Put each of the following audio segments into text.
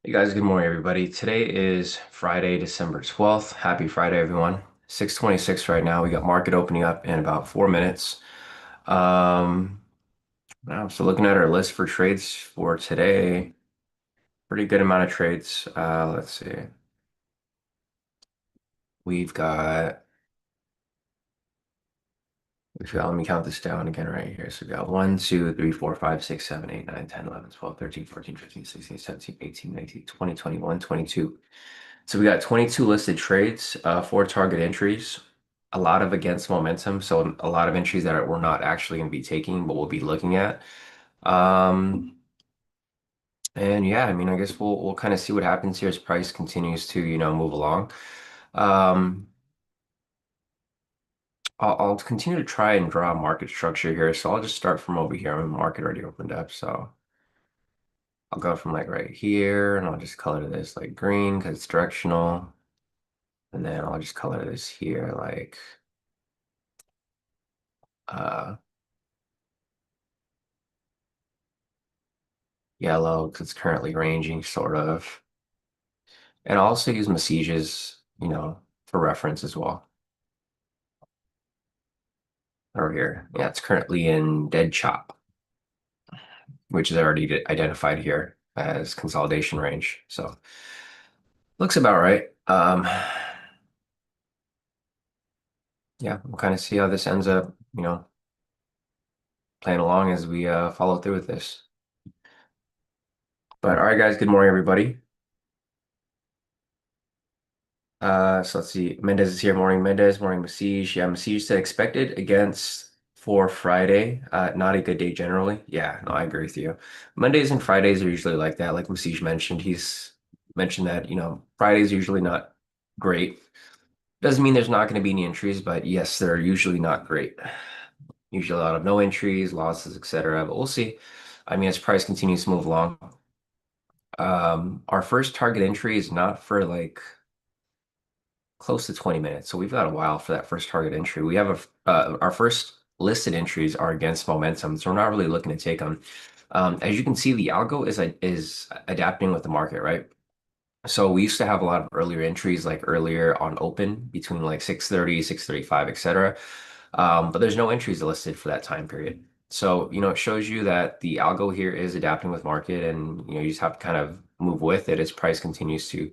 Hey guys, good morning everybody. Today is Friday, December 12th. Happy Friday, everyone. 6:26 right now. We got market opening up in about 4 minutes. Um, so looking at our list for trades for today, pretty good amount of trades. Let's see. We've got, let me count this down again right here. So we got 1, 2, 3, 4, 5, 6, 7, 8, 9, 10, 11, 12, 13, 14, 15, 16, 17, 18, 19, 20, 21, 22. So we got 22 listed trades, 4 target entries, a lot of against momentum. So a lot of entries that we're not actually going to be taking, but we'll be looking at. Um, and yeah, I mean, I guess we'll kind of see what happens here as price continues to, move along. Um, I'll continue to try and draw a market structure here. So I'll just start from over here. My market already opened up. So I'll go from like right here and I'll just color this like green because it's directional. And then I'll just color this here like uh yellow because it's currently ranging sort of. And I'll also use Messages, for reference as well. Over here. Yeah, it's currently in dead chop, which is already identified here as consolidation range. So looks about right. Yeah, we'll kind of see how this ends up, playing along as we follow through with this. But all right, guys, good morning, everybody. So let's see. Mendez is here. Morning, Mendez. Morning, Masij. Yeah, Masij said expected against for Friday. Not a good day generally. Yeah, no, I agree with you. Mondays and Fridays are usually like that. Like Masij mentioned, he's mentioned that, Fridays are usually not great. Doesn't mean there's not going to be any entries, but yes, they're usually not great. Usually a lot of no entries, losses, etc. But we'll see. I mean, as price continues to move along. Our first target entry is not for like close to 20 minutes. So we've got a while for that first target entry. We have our first listed entries are against momentum, so we're not really looking to take them. As you can see, the algo is adapting with the market, right? So we used to have a lot of earlier entries, like earlier on open between like 6:30, 6:35, etc. But there's no entries listed for that time period. So, it shows you that the algo here is adapting with market and, you just have to kind of move with it as price continues to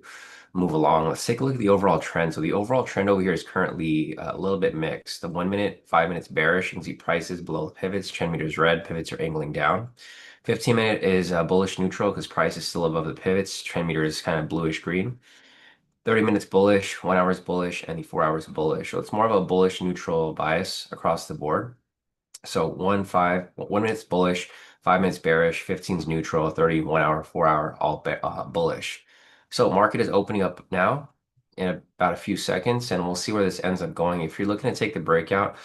move along. Let's take a look at the overall trend. So the overall trend over here is currently a little bit mixed. The 1 minute, 5 minutes bearish. You can see prices below the pivots, trend meters red, pivots are angling down. 15 minute is bullish neutral because price is still above the pivots. Trend meter is kind of bluish green. 30 minutes bullish, 1 hour is bullish, and the 4 hours bullish. So it's more of a bullish neutral bias across the board. So 1 minute's bullish, 5 minutes bearish, 15's neutral, 30, 1 hour, 4 hour, all bullish. So market is opening up now in about a few seconds, and we'll see where this ends up going. If you're looking to take the breakout,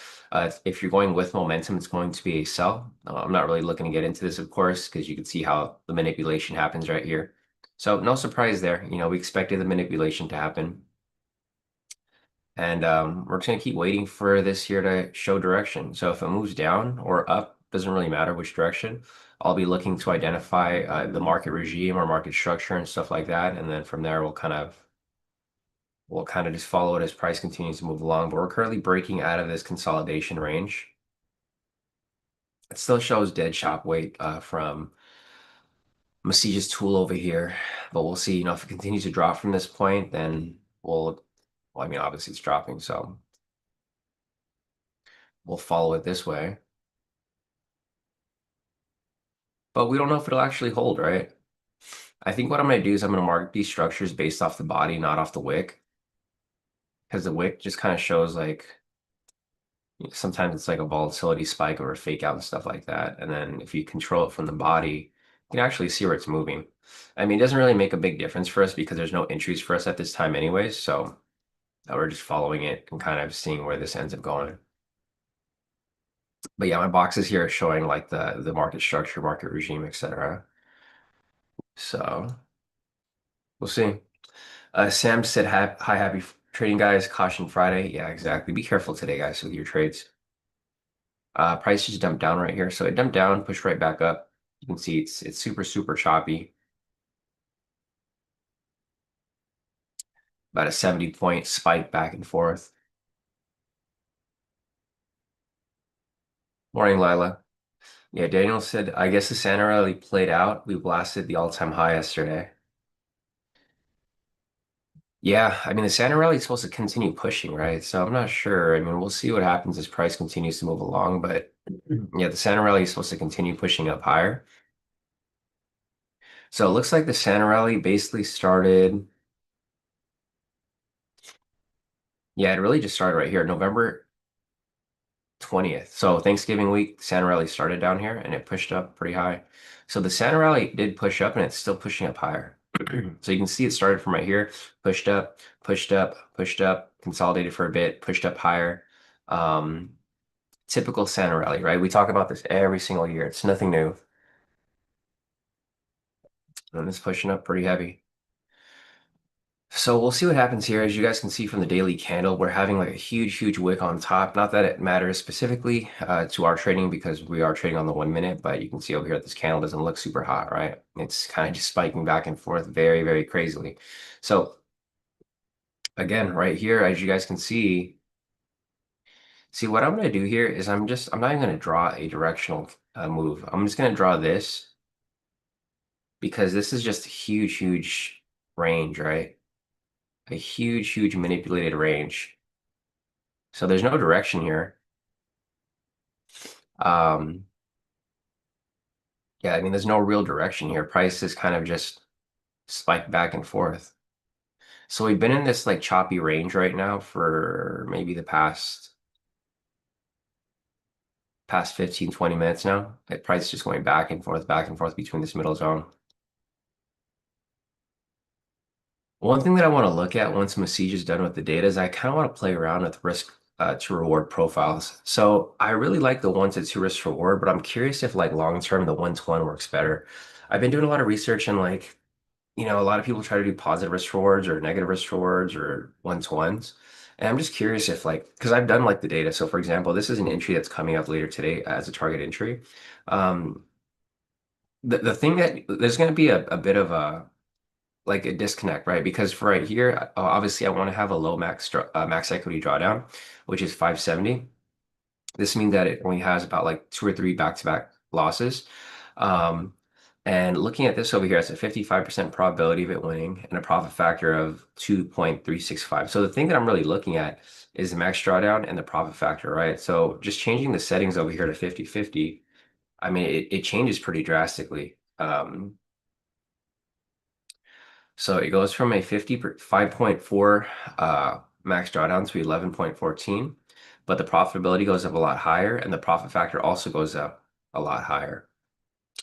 if you're going with momentum, it's going to be a sell. I'm not really looking to get into this, of course, because you can see how the manipulation happens right here. So no surprise there. We expected the manipulation to happen. And we're just going to keep waiting for this here to show direction. So if it moves down or up, doesn't really matter which direction. I'll be looking to identify the market regime or market structure and stuff like that. And then from there, we'll kind of just follow it as price continues to move along. But we're currently breaking out of this consolidation range. It still shows dead shop weight from Masij's tool over here, but we'll see. If it continues to drop from this point, then well, I mean, obviously it's dropping, so we'll follow it this way. But we don't know if it'll actually hold, right? I think what I'm going to do is I'm going to mark these structures based off the body, not off the wick, because the wick just kind of shows like sometimes it's like a volatility spike or a fake out and stuff like that. And then if you control it from the body, you can actually see where it's moving. I mean, it doesn't really make a big difference for us because there's no entries for us at this time anyways. So we're just following it and kind of seeing where this ends up going. But yeah, my boxes here are showing like the market structure, market regime, etc. So we'll see. Sam said, "Hi, happy trading, guys. Caution Friday." Yeah, exactly. Be careful today, guys, with your trades. Price just dumped down right here, so it dumped down, pushed right back up. You can see it's super choppy. about a 70 point spike back and forth. Morning, Lila. Yeah, Daniel said, I guess the Santa rally played out. We blasted the all-time high yesterday. Yeah, I mean, the Santa rally is supposed to continue pushing, right? So I'm not sure. I mean, we'll see what happens as price continues to move along. But yeah, the Santa rally is supposed to continue pushing up higher. So it looks like the Santa rally basically started. Yeah, it really just started right here, November 20th. So Thanksgiving week, Santa rally started down here and it pushed up pretty high. So the Santa rally did push up and it's still pushing up higher. So you can see it started from right here, pushed up, pushed up, pushed up, consolidated for a bit, pushed up higher. Um, Typical Santa rally, right? We talk about this every single year. It's nothing new. And it's pushing up pretty heavy. So we'll see what happens here. As you guys can see from the daily candle, we're having like a huge, huge wick on top. Not that it matters specifically to our trading because we are trading on the 1 minute, but you can see over here that this candle doesn't look super hot, right? It's kind of just spiking back and forth very, very crazily. So again, right here, as you guys can see what I'm going to do here is I'm not even going to draw a directional move. I'm just going to draw this because this is just a huge, huge range, right? A huge, huge manipulated range. So there's no direction here. Um, yeah, I mean, there's no real direction here. Prices kind of just spike back and forth. So we've been in this like choppy range right now for maybe the past 15, 20 minutes now. Like price just going back and forth between this middle zone. One thing that I want to look at once Masij is done with the data is I kind of want to play around with risk to reward profiles. So I really like the 1 to 2 risk to reward, but I'm curious if like long term the 1 to 1 works better. I've been doing a lot of research and like, a lot of people try to do positive risk rewards or negative risk rewards or 1 to 1s. And I'm just curious if like, because I've done like the data. So for example, this is an entry that's coming up later today as a target entry. Um, the thing that there's going to be a bit of a like a disconnect, right? Because for right here, obviously I want to have a low max equity drawdown, which is 570. This means that it only has about like two or three back-to-back losses. Um, and looking at this over here, it's a 55% probability of it winning and a profit factor of 2.365. So the thing that I'm really looking at is the max drawdown and the profit factor, right? So just changing the settings over here to 50/50, I mean, it changes pretty drastically. So it goes from a 5.4 max drawdown to 11.14, but the profitability goes up a lot higher and the profit factor also goes up a lot higher.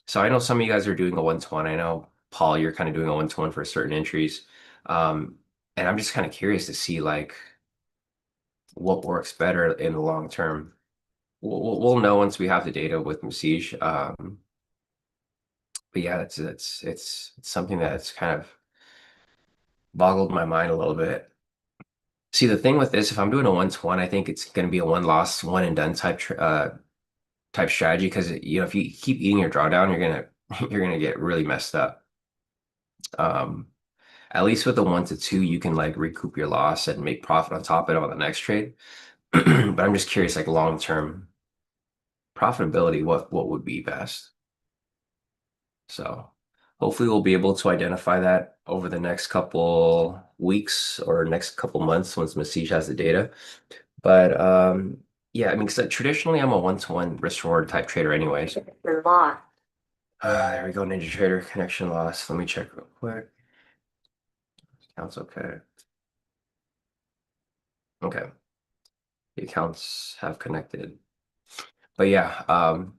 So I know some of you guys are doing a 1 to 1. I know, Paul, you're kind of doing a 1 to 1 for certain entries. Um, and I'm just kind of curious to see like what works better in the long term. We'll know once we have the data with Masij. But yeah, it's something that's kind of boggled my mind a little bit. See, the thing with this, if I'm doing a 1 to 1, I think it's going to be a one loss, one and done type strategy because if you keep eating your drawdown, you're gonna you're gonna get really messed up. Um, at least with the 1 to 2, you can like recoup your loss and make profit on top of it on the next trade. But I'm just curious, like long term profitability, what would be best? So hopefully we'll be able to identify that over the next couple weeks or next couple months once Masij has the data. But yeah, I mean, because traditionally I'm a 1 to 1 risk reward type trader anyways. There we go, Ninja Trader connection loss. Let me check real quick. Accounts okay. Okay, the accounts have connected. But yeah, I'm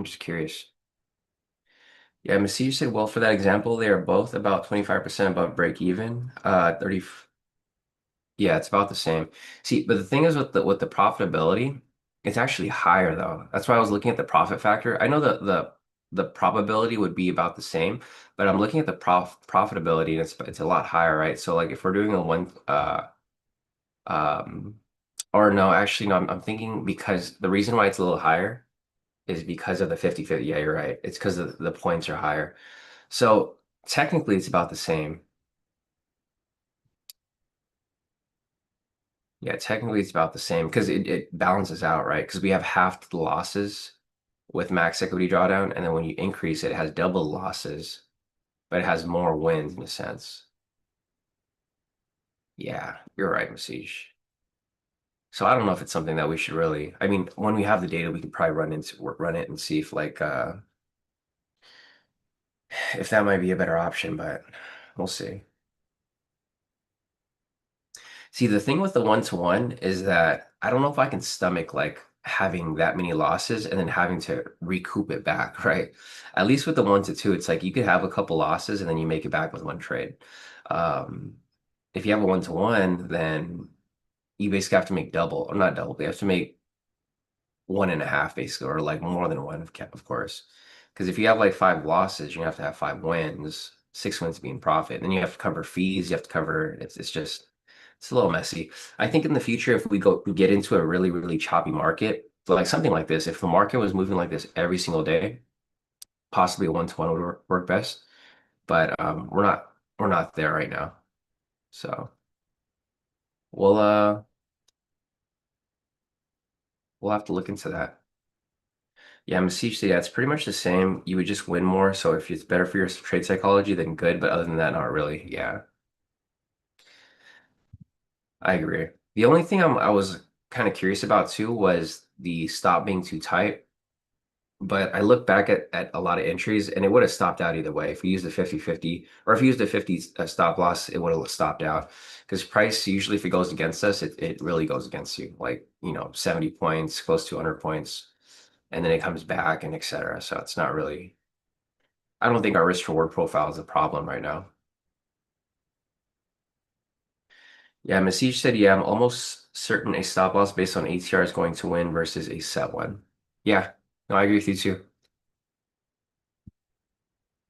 just curious. Yeah, Messi said, well, for that example, they are both about 25% above break even. 30, yeah, it's about the same. See, but the thing is with the profitability, it's actually higher though. That's why I was looking at the profit factor. I know the probability would be about the same, but I'm looking at the profitability and it's a lot higher, right? So like if we're doing a one um or no, actually no, I'm thinking because the reason why it's a little higher is because of the 50/50. Yeah, you're right. It's because the points are higher. So technically it's about the same. Yeah, technically it's about the same because it balances out, right? Because we have half the losses with max equity drawdown, and then when you increase it, it has double losses, but it has more wins in a sense. Yeah, you're right, Masij. So I don't know if it's something that we should really. I mean, when we have the data, we could probably run it and see if like if that might be a better option, but we'll see. See, the thing with the one-to-one is that I don't know if I can stomach like having that many losses and then having to recoup it back, right? At least with the 1-to-2, it's like you could have a couple losses and then you make it back with one trade. Um, if you have a one-to-one, then you basically have to make double, or not double, but you have to make one and a half basically, or like more than one, of course. Because if you have like five losses, you have to have five wins, six wins being profit. Then you have to cover fees, you have to cover it's just it's a little messy. I think in the future, if we get into a really, really choppy market, like something like this, if the market was moving like this every single day, possibly a one-to-one would work best. But we're not there right now. So we'll uh we'll have to look into that. Yeah, Masiche, yeah, it's pretty much the same. You would just win more. So if it's better for your trade psychology, then good. But other than that, not really. Yeah, I agree. The only thing I was kind of curious about too was the stop being too tight. But I look back at a lot of entries and it would have stopped out either way. If we used a 50-50 or if you used a 50 stop loss, it would have stopped out. Because price, usually if it goes against us, it really goes against you. Like, 70 points, close to 100 points. And then it comes back and etc. So it's not really, I don't think our risk reward profile is a problem right now. Yeah, Masij said, yeah, I'm almost certain a stop loss based on ATR is going to win versus a set one. Yeah, no, I agree with you too.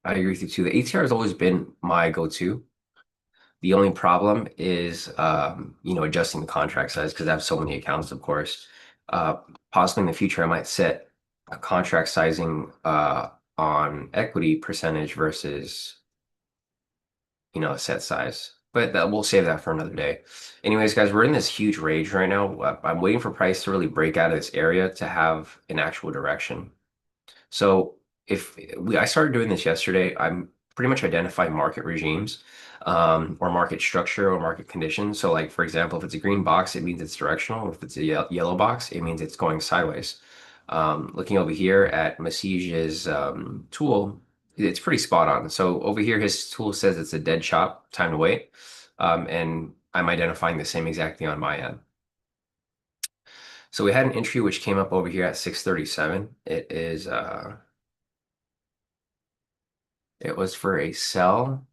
I agree with you too. The ATR has always been my go-to. The only problem is, adjusting the contract size because I have so many accounts, of course. Possibly in the future, I might set a contract sizing on equity percentage versus, a set size. But we'll save that for another day. Anyways, guys, we're in this huge rage right now. I'm waiting for price to really break out of this area to have an actual direction. So I started doing this yesterday, I'm pretty much identifying market regimes, or market structure or market conditions. So like, for example, if it's a green box, it means it's directional. If it's a yellow box, it means it's going sideways. Looking over here at Masij's tool, it's pretty spot on. So over here, his tool says it's a dead chop, time to wait. And I'm identifying the same exact thing on my end. So we had an entry which came up over here at 637. It was for a sell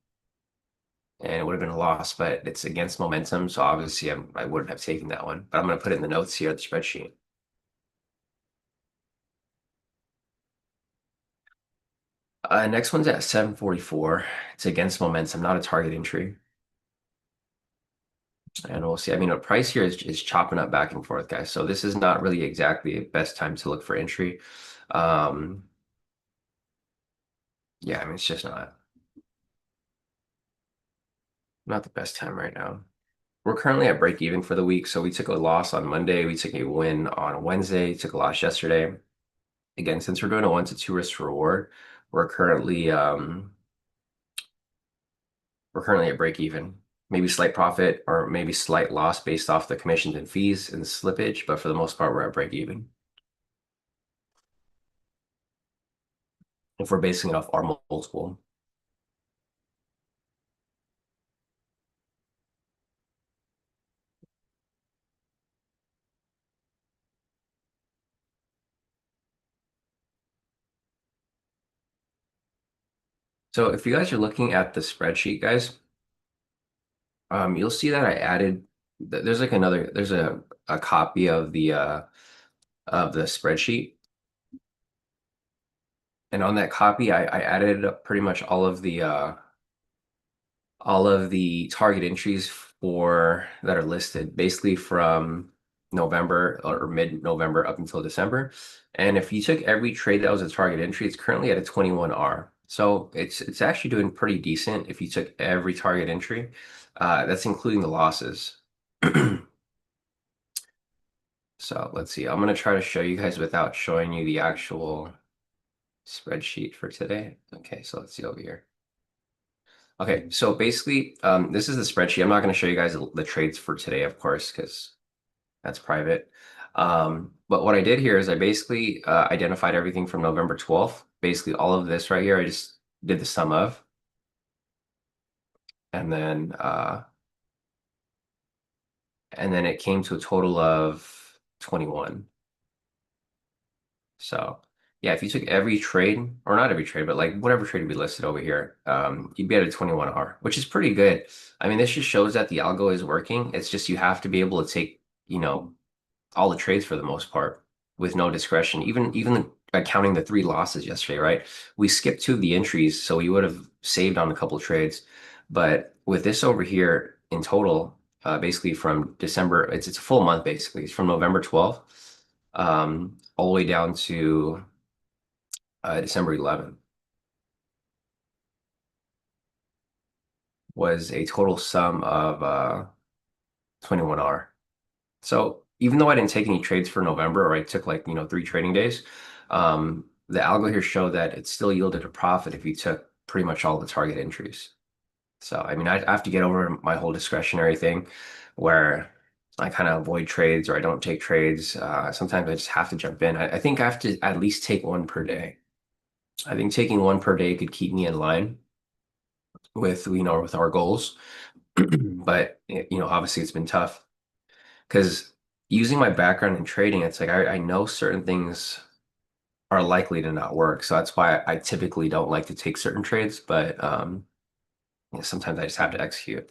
and it would have been a loss, but it's against momentum. So obviously I wouldn't have taken that one, but I'm going to put it in the notes here at the spreadsheet. Next one's at 744. It's against momentum, not a target entry. And we'll see. I mean, a price here is chopping up back and forth, guys. So this is not really exactly the best time to look for entry. Um, yeah, I mean, it's just not the best time right now. We're currently at break even for the week. So we took a loss on Monday. We took a win on Wednesday, took a loss yesterday. Again, since we're doing a 1-to-2 risk reward, we're currently um we're currently at break even. Maybe slight profit or maybe slight loss based off the commissions and fees and the slippage, but for the most part, we're at break even. If we're basing it off our multiple. So if you guys are looking at the spreadsheet, guys, you'll see that I added there's like there's a copy of the spreadsheet. And on that copy, I added up pretty much all of the target entries for that are listed basically from November or mid-November up until December. And if you took every trade that was a target entry, it's currently at a 21R. So it's actually doing pretty decent if you took every target entry. That's including the losses. So let's see. I'm gonna try to show you guys without showing you the actual spreadsheet for today. Okay, so let's see over here. Okay, so basically, this is the spreadsheet. I'm not going to show you guys the trades for today, of course, because that's private. But what I did here is I basically identified everything from November 12th. Basically, all of this right here, I just did the sum of, and then it came to a total of 21. So yeah, if you took every trade, or not every trade, but like whatever trade we listed over here, you'd be at a 21R, which is pretty good. I mean, this just shows that the algo is working. It's just you have to be able to take, all the trades for the most part with no discretion. Even counting the three losses yesterday, right? We skipped two of the entries, so we would have saved on a couple trades. But with this over here in total, basically from December, it's a full month basically. It's from November 12th all the way down to December 11th was a total sum of 21R. So even though I didn't take any trades for November, or I took like, 3 trading days, the algo here showed that it still yielded a profit if you took pretty much all the target entries. So, I mean, I have to get over my whole discretionary thing where I kind of avoid trades or I don't take trades. Sometimes I just have to jump in. I think I have to at least take one per day. I think taking one per day could keep me in line with, with our goals. But, obviously it's been tough because using my background in trading, it's like I know certain things are likely to not work. So that's why I typically don't like to take certain trades, but sometimes I just have to execute.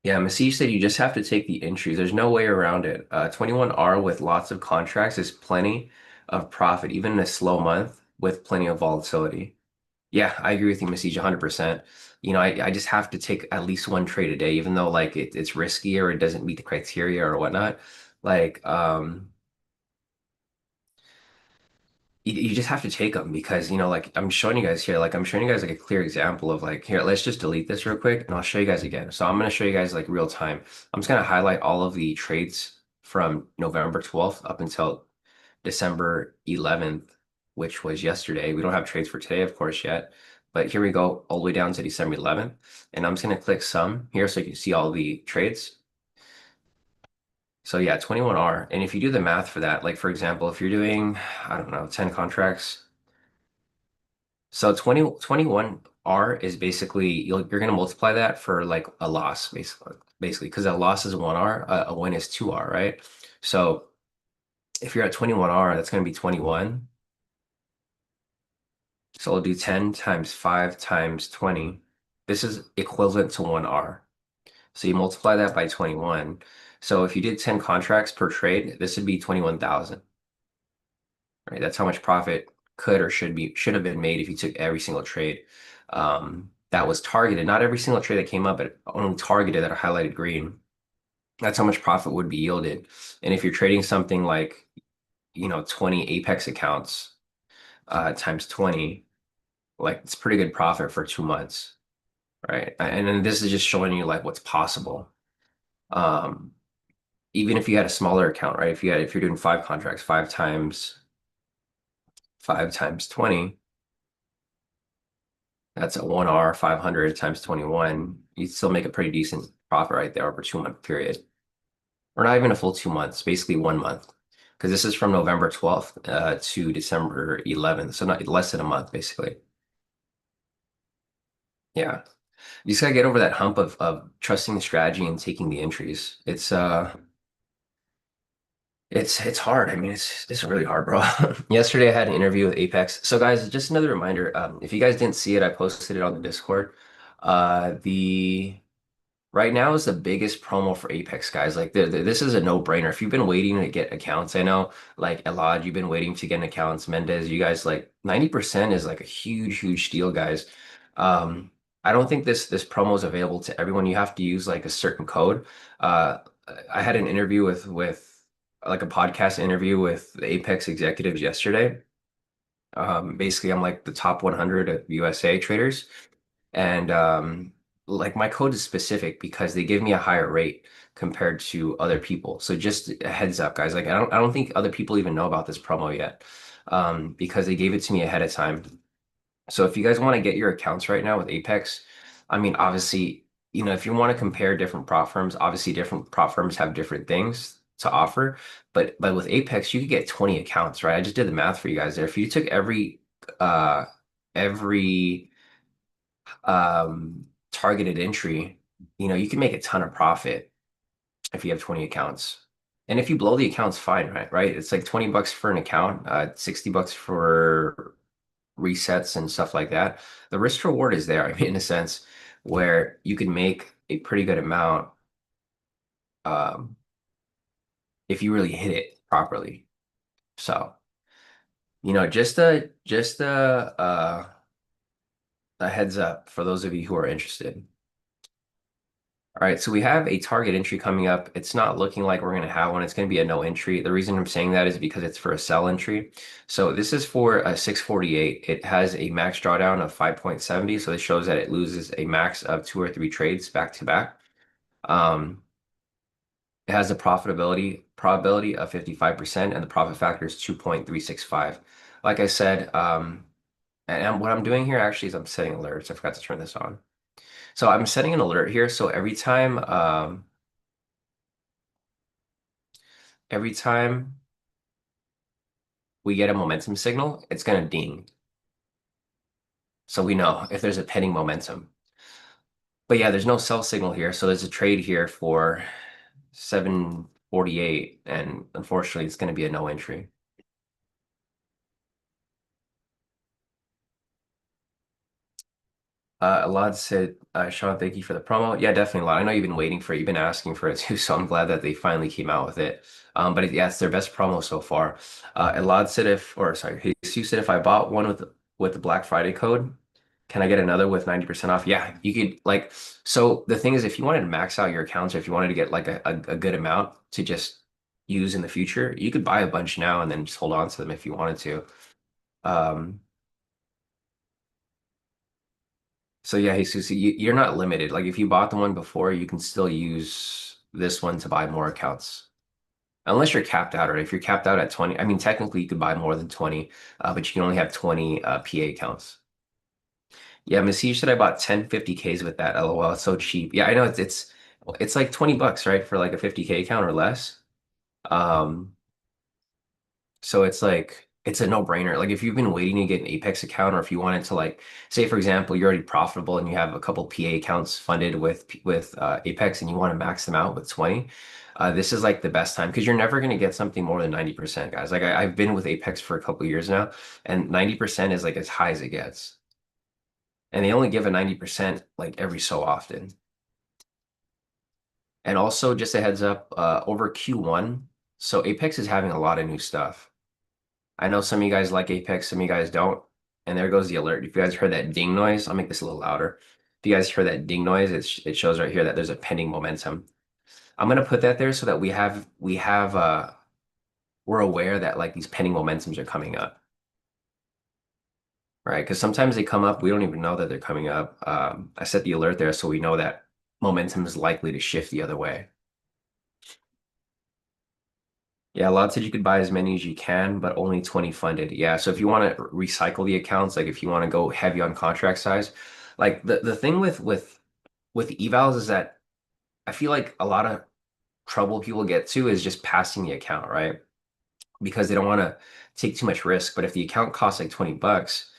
Yeah, Masih said you just have to take the entries. There's no way around it. 21R with lots of contracts is plenty of profit, even in a slow month with plenty of volatility. Yeah, I agree with you, Masih, 100%. I just have to take at least one trade a day, even though like it's risky or it doesn't meet the criteria or whatnot. Like, you just have to take them because like I'm showing you guys here, like I'm showing you guys like a clear example of like here, let's just delete this real quick and I'll show you guys again. So I'm going to show you guys like real time. I'm just going to highlight all of the trades from November 12th up until December 11th, which was yesterday. We don't have trades for today, of course, yet, but here we go all the way down to December 11th, and I'm just going to click sum here so you can see all the trades. So yeah, 21R. And if you do the math for that, like for example, if you're doing, I don't know, 10 contracts. So 21R is basically you're going to multiply that for like a loss basically because a loss is 1R, a win is 2R, right? So if you're at 21R, that's going to be 21. So we'll do 10 times 5 times 20. This is equivalent to 1R. So you multiply that by 21. So if you did 10 contracts per trade, this would be 21,000. Right? That's how much profit could or should have been made if you took every single trade that was targeted. Not every single trade that came up, but only targeted that are highlighted green. That's how much profit would be yielded. And if you're trading something like, 20 Apex accounts times 20, like it's pretty good profit for 2 months, right? And then this is just showing you like what's possible. Um, Even if you had a smaller account, right? If you're doing 5 contracts, five times 20. That's a 1R 500 times 21. You'd still make a pretty decent profit right there over a 2 month period. Or not even a full 2 months, basically 1 month. Because this is from November 12th to December 11th. So not less than a month, basically. Yeah. You just gotta get over that hump of trusting the strategy and taking the entries. It's hard. I mean, it's really hard, bro. Yesterday I had an interview with Apex. So guys, just another reminder, if you guys didn't see it, I posted it on the Discord. The Right now is the biggest promo for Apex, guys. Like, this is a no-brainer. If you've been waiting to get accounts, I know, like Elad, you've been waiting to get accounts. Mendez, you guys, like 90% is like a huge, huge deal, guys. Um, I don't think this promo is available to everyone. You have to use like a certain code. Uh, I had an interview with like a podcast interview with the Apex executives yesterday. Basically, I'm like the top 100 of USA traders, and like my code is specific because they give me a higher rate compared to other people. So just a heads up, guys. Like I don't think other people even know about this promo yet, because they gave it to me ahead of time. So if you guys want to get your accounts right now with Apex, I mean, obviously, if you want to compare different prop firms, obviously different prop firms have different things to offer. But with Apex, you could get 20 accounts, right? I just did the math for you guys there. If you took every targeted entry, you can make a ton of profit if you have 20 accounts. And if you blow the accounts, fine, right? Right? It's like 20 bucks for an account, 60 bucks for resets and stuff like that. The risk reward is there, I mean, in a sense, where you can make a pretty good amount um, if you really hit it properly. So, just a heads up for those of you who are interested. All right, so we have a target entry coming up. It's not looking like we're going to have one. It's going to be a no entry. The reason I'm saying that is because it's for a sell entry. So this is for a 648. It has a max drawdown of 5.70. So this shows that it loses a max of 2 or 3 trades back to back. Um, it has a profitability probability of 55%, and the profit factor is 2.365. Like I said, and what I'm doing here actually is I'm setting alerts. I forgot to turn this on. So I'm setting an alert here. So every time we get a momentum signal, it's going to ding. So we know if there's a pending momentum. But yeah, there's no sell signal here. So there's a trade here for 748. And unfortunately, it's going to be a no entry. Alad said, Sean, thank you for the promo. Yeah, definitely, Alad. I know you've been waiting for it. You've been asking for it too. So I'm glad that they finally came out with it. Yeah, it's their best promo so far. Elad said or sorry, Jesus said if I bought one with the Black Friday code, can I get another with 90% off? Yeah, you could so the thing is if you wanted to max out your accounts or if you wanted to get like a good amount to just use in the future, you could buy a bunch now and then just hold on to them if you wanted to. Um, so yeah, Jesus, you're not limited. Like if you bought the one before, you can still use this one to buy more accounts. Unless you're capped out, or if you're capped out at 20, I mean, technically you could buy more than 20, but you can only have 20 PA accounts. Yeah, Masij said I bought 10 50Ks with that. LOL, it's so cheap. Yeah, I know it's like 20 bucks, right? For like a 50K account or less. Um, so it's a no-brainer. Like if you've been waiting to get an Apex account, or if you wanted to say for example, you're already profitable and you have a couple PA accounts funded with Apex and you want to max them out with 20, this is like the best time because you're never going to get something more than 90%, guys. Like I've been with Apex for a couple years now, and 90% is like as high as it gets. And they only give a 90% like every so often. And also just a heads up, over Q1, so Apex is having a lot of new stuff. I know some of you guys like Apex, some of you guys don't. And there goes the alert. If you guys heard that ding noise, I'll make this a little louder. If you guys heard that ding noise, it shows right here that there's a pending momentum. I'm gonna put that there so that we're aware that like these pending momentums are coming up, right? Because sometimes they come up, we don't even know that they're coming up. I set the alert there so we know that momentum is likely to shift the other way. Yeah, a lot said you could buy as many as you can, but only 20 funded. Yeah, so if you want to recycle the accounts, like if you want to go heavy on contract size, like the thing with evals is that I feel like a lot of trouble people get to is just passing the account, right? Because they don't want to take too much risk. But if the account costs like 20 bucks,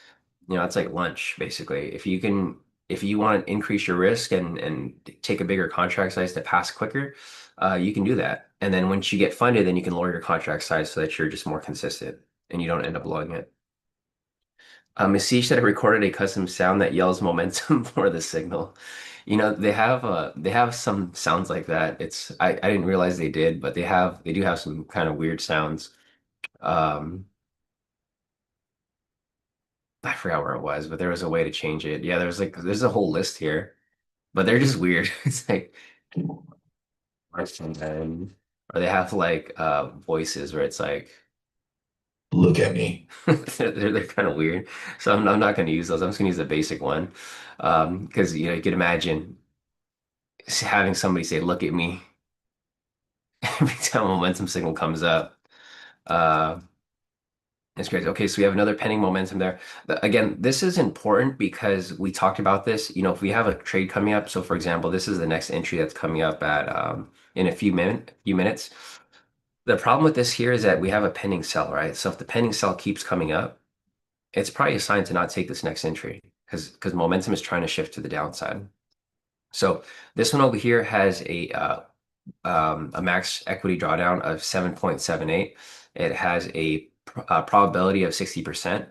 it's like lunch basically. If you want to increase your risk and take a bigger contract size to pass quicker, you can do that. And then once you get funded, then you can lower your contract size so that you're just more consistent and you don't end up blowing it. Ashish said I recorded a custom sound that yells momentum for the signal. They have some sounds like that. I didn't realize they did, but they do have some kind of weird sounds. Um, I forgot where it was, but there was a way to change it. Yeah, there's a whole list here, but they're just weird. It's like or they have like voices where it's like look at me. They're kind of weird. So I'm not going to use those. I'm just going to use the basic one. Because you can imagine having somebody say, "Look at me," every time a momentum signal comes up. Uh, it's crazy. Okay, so we have another pending momentum there. Again, this is important because we talked about this. If we have a trade coming up, so for example, this is the next entry that's coming up at in a few minutes. The problem with this here is that we have a pending sell, right? So if the pending sell keeps coming up, it's probably a sign to not take this next entry because momentum is trying to shift to the downside. So this one over here has a max equity drawdown of 7.78. It has a probability of 60%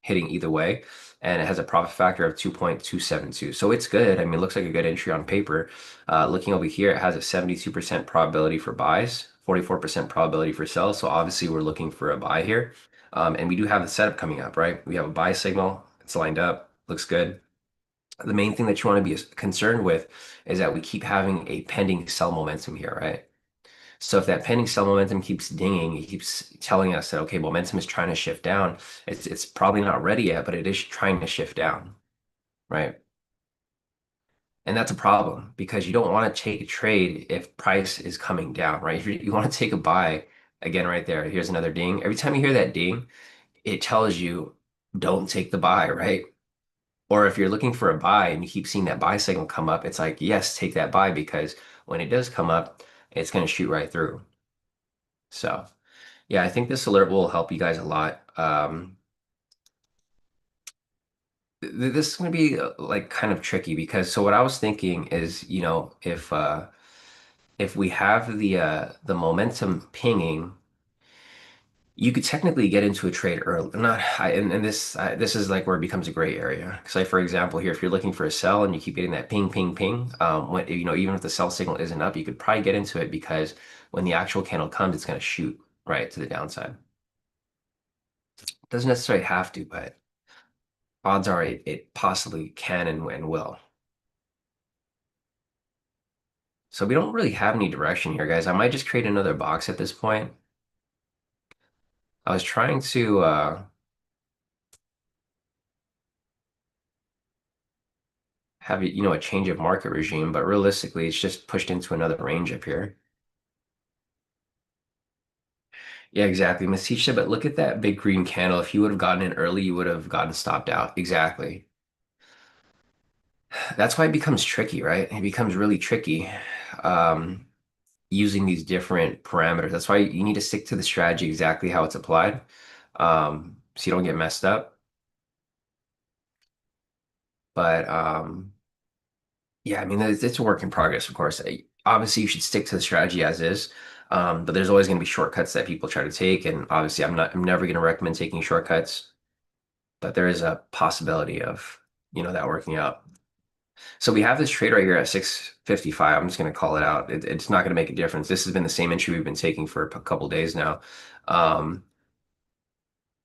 hitting either way, and it has a profit factor of 2.272. So it's good. I mean, it looks like a good entry on paper. Looking over here, it has a 72% probability for buys, 44% probability for sells. So obviously, we're looking for a buy here. And we do have the setup coming up, right? We have a buy signal. It's lined up. Looks good. The main thing that you want to be concerned with is that we keep having a pending sell momentum here, right? So if that pending sell momentum keeps dinging, it keeps telling us that, okay, momentum is trying to shift down. It's probably not ready yet, but it is trying to shift down, right? And that's a problem because you don't want to take a trade if price is coming down, right? If you want to take a buy, again, right there, here's another ding. Every time you hear that ding, it tells you don't take the buy, right? Or if you're looking for a buy and you keep seeing that buy signal come up, it's like, yes, take that buy because when it does come up, it's going to shoot right through. So, yeah, I think this alert will help you guys a lot. This is going to be like kind of tricky because so what I was thinking is, if we have the momentum pinging, you could technically get into a trade early. Not, and this is like where it becomes a gray area. Because like for example, here, if you're looking for a sell and you keep getting that ping, ping, ping, when even if the sell signal isn't up, you could probably get into it because when the actual candle comes, it's going to shoot right to the downside. Doesn't necessarily have to, but odds are it possibly can and will. So we don't really have any direction here, guys. I might just create another box at this point. I was trying to have a change of market regime, but realistically, it's just pushed into another range up here. Yeah, exactly. Masisha, but look at that big green candle. If you would have gotten in early, you would have gotten stopped out. Exactly. That's why it becomes tricky, right? It becomes really tricky um, using these different parameters. That's why you need to stick to the strategy exactly how it's applied, so you don't get messed up. But yeah, I mean, it's a work in progress, of course. Obviously, you should stick to the strategy as is. But there's always going to be shortcuts that people try to take, and obviously, I'm never going to recommend taking shortcuts. But there is a possibility of that working out. So we have this trade right here at 655. I'm just going to call it out. It's not going to make a difference. This has been the same entry we've been taking for a couple days now. Um,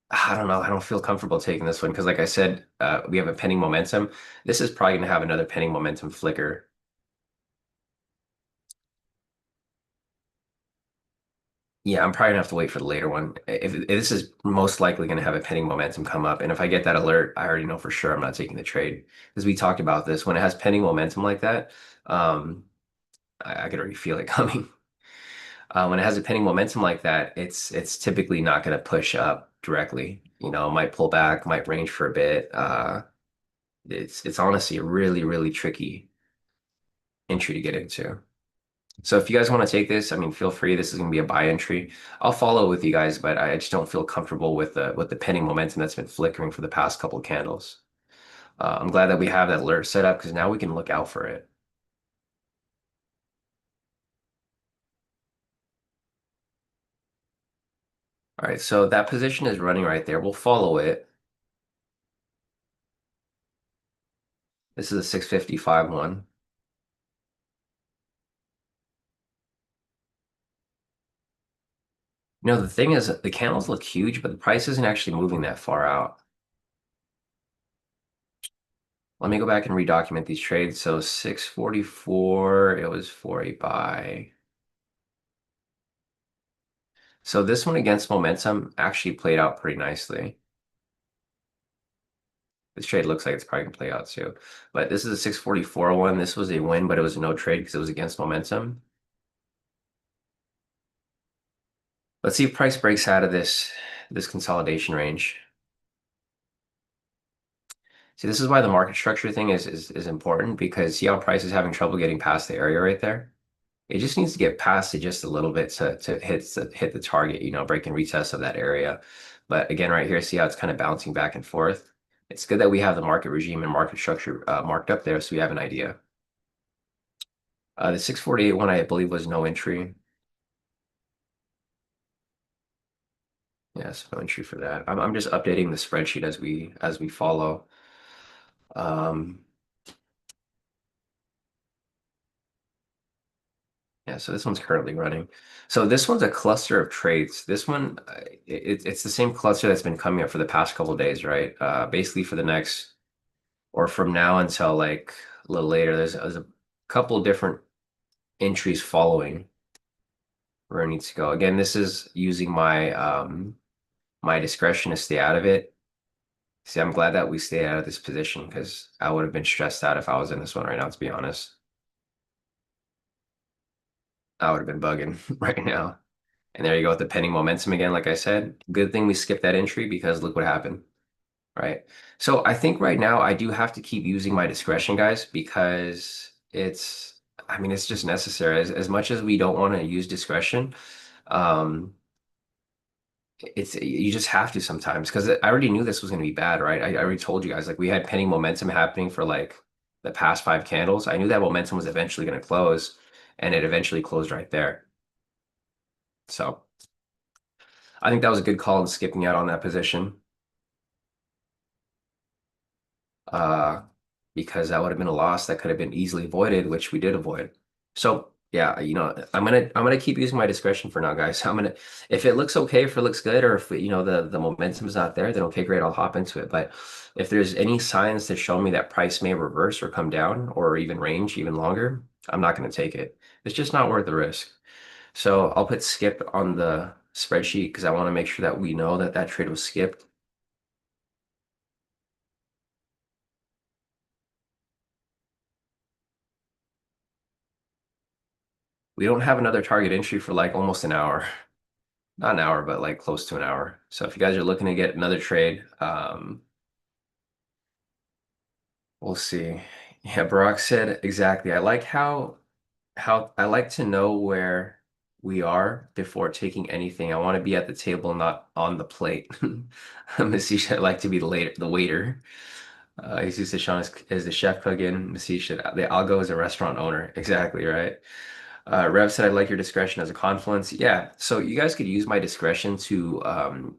I don't know. I don't feel comfortable taking this one because, like I said, we have a pending momentum. This is probably going to have another pending momentum flicker. Yeah, I'm probably gonna have to wait for the later one. If this is most likely gonna have a pending momentum come up, and if I get that alert, I already know for sure I'm not taking the trade because we talked about this. When it has pending momentum like that, um, I could already feel it coming. When it has a pending momentum like that, it's typically not gonna push up directly. It might pull back, might range for a bit. It's honestly a really, really tricky entry to get into. So if you guys want to take this, I mean, feel free. This is going to be a buy entry. I'll follow with you guys, but I just don't feel comfortable with the pending momentum that's been flickering for the past couple of candles. I'm glad that we have that alert set up because now we can look out for it. All right, so that position is running right there. We'll follow it. This is a 655 one. The thing is, the candles look huge, but the price isn't actually moving that far out. Let me go back and redocument these trades. So 644, it was for a buy. So this one against momentum actually played out pretty nicely. This trade looks like it's probably gonna play out too. But this is a 644 one. This was a win, but it was a no trade because it was against momentum. Let's see if price breaks out of this consolidation range. See, this is why the market structure thing is important because see how price is having trouble getting past the area right there? It just needs to get past it just a little bit to hit the target, break and retest of that area. But again, right here, see how it's kind of bouncing back and forth. It's good that we have the market regime and market structure marked up there so we have an idea. The 648 one, I believe, was no entry. Yes, no entry for that. I'm just updating the spreadsheet as we follow. Um, Yeah, so this one's currently running. So this one's a cluster of trades. This one, it's the same cluster that's been coming up for the past couple of days, right? Basically for the next, or from now until like a little later, there's a couple different entries following where it needs to go. Again, this is using my discretion to stay out of it. See, I'm glad that we stayed out of this position because I would have been stressed out if I was in this one right now, to be honest. I would have been bugging right now. And there you go with the pending momentum again. Like I said, good thing we skipped that entry because look what happened, right? So I think right now I do have to keep using my discretion, guys, because I mean, it's just necessary. As much as we don't want to use discretion, um, you just have to sometimes because I already knew this was going to be bad, right? I already told you guys, like we had pending momentum happening for like the past five candles. I knew that momentum was eventually going to close, and it eventually closed right there. So I think that was a good call in skipping out on that position. uh, because that would have been a loss that could have been easily avoided, which we did avoid. So yeah, I'm gonna keep using my discretion for now, guys. If it looks okay, if it looks good, or if the momentum is not there, then okay, great, I'll hop into it. But if there's any signs that show me that price may reverse or come down or even range even longer, I'm not gonna take it. It's just not worth the risk. So I'll put skip on the spreadsheet because I want to make sure that we know that that trade was skipped. We don't have another target entry for like almost an hour. Not an hour, but like close to an hour. So if you guys are looking to get another trade, we'll see. Yeah, Barack said exactly. I like how I like to know where we are before taking anything. I want to be at the table, not on the plate. Masish, I like to be the waiter. Jesus Deshaun is the chef cooking. Masish, the algo is a restaurant owner. Exactly, right? Rev said, "I like your discretion as a confluence." Yeah, so you guys could use my discretion to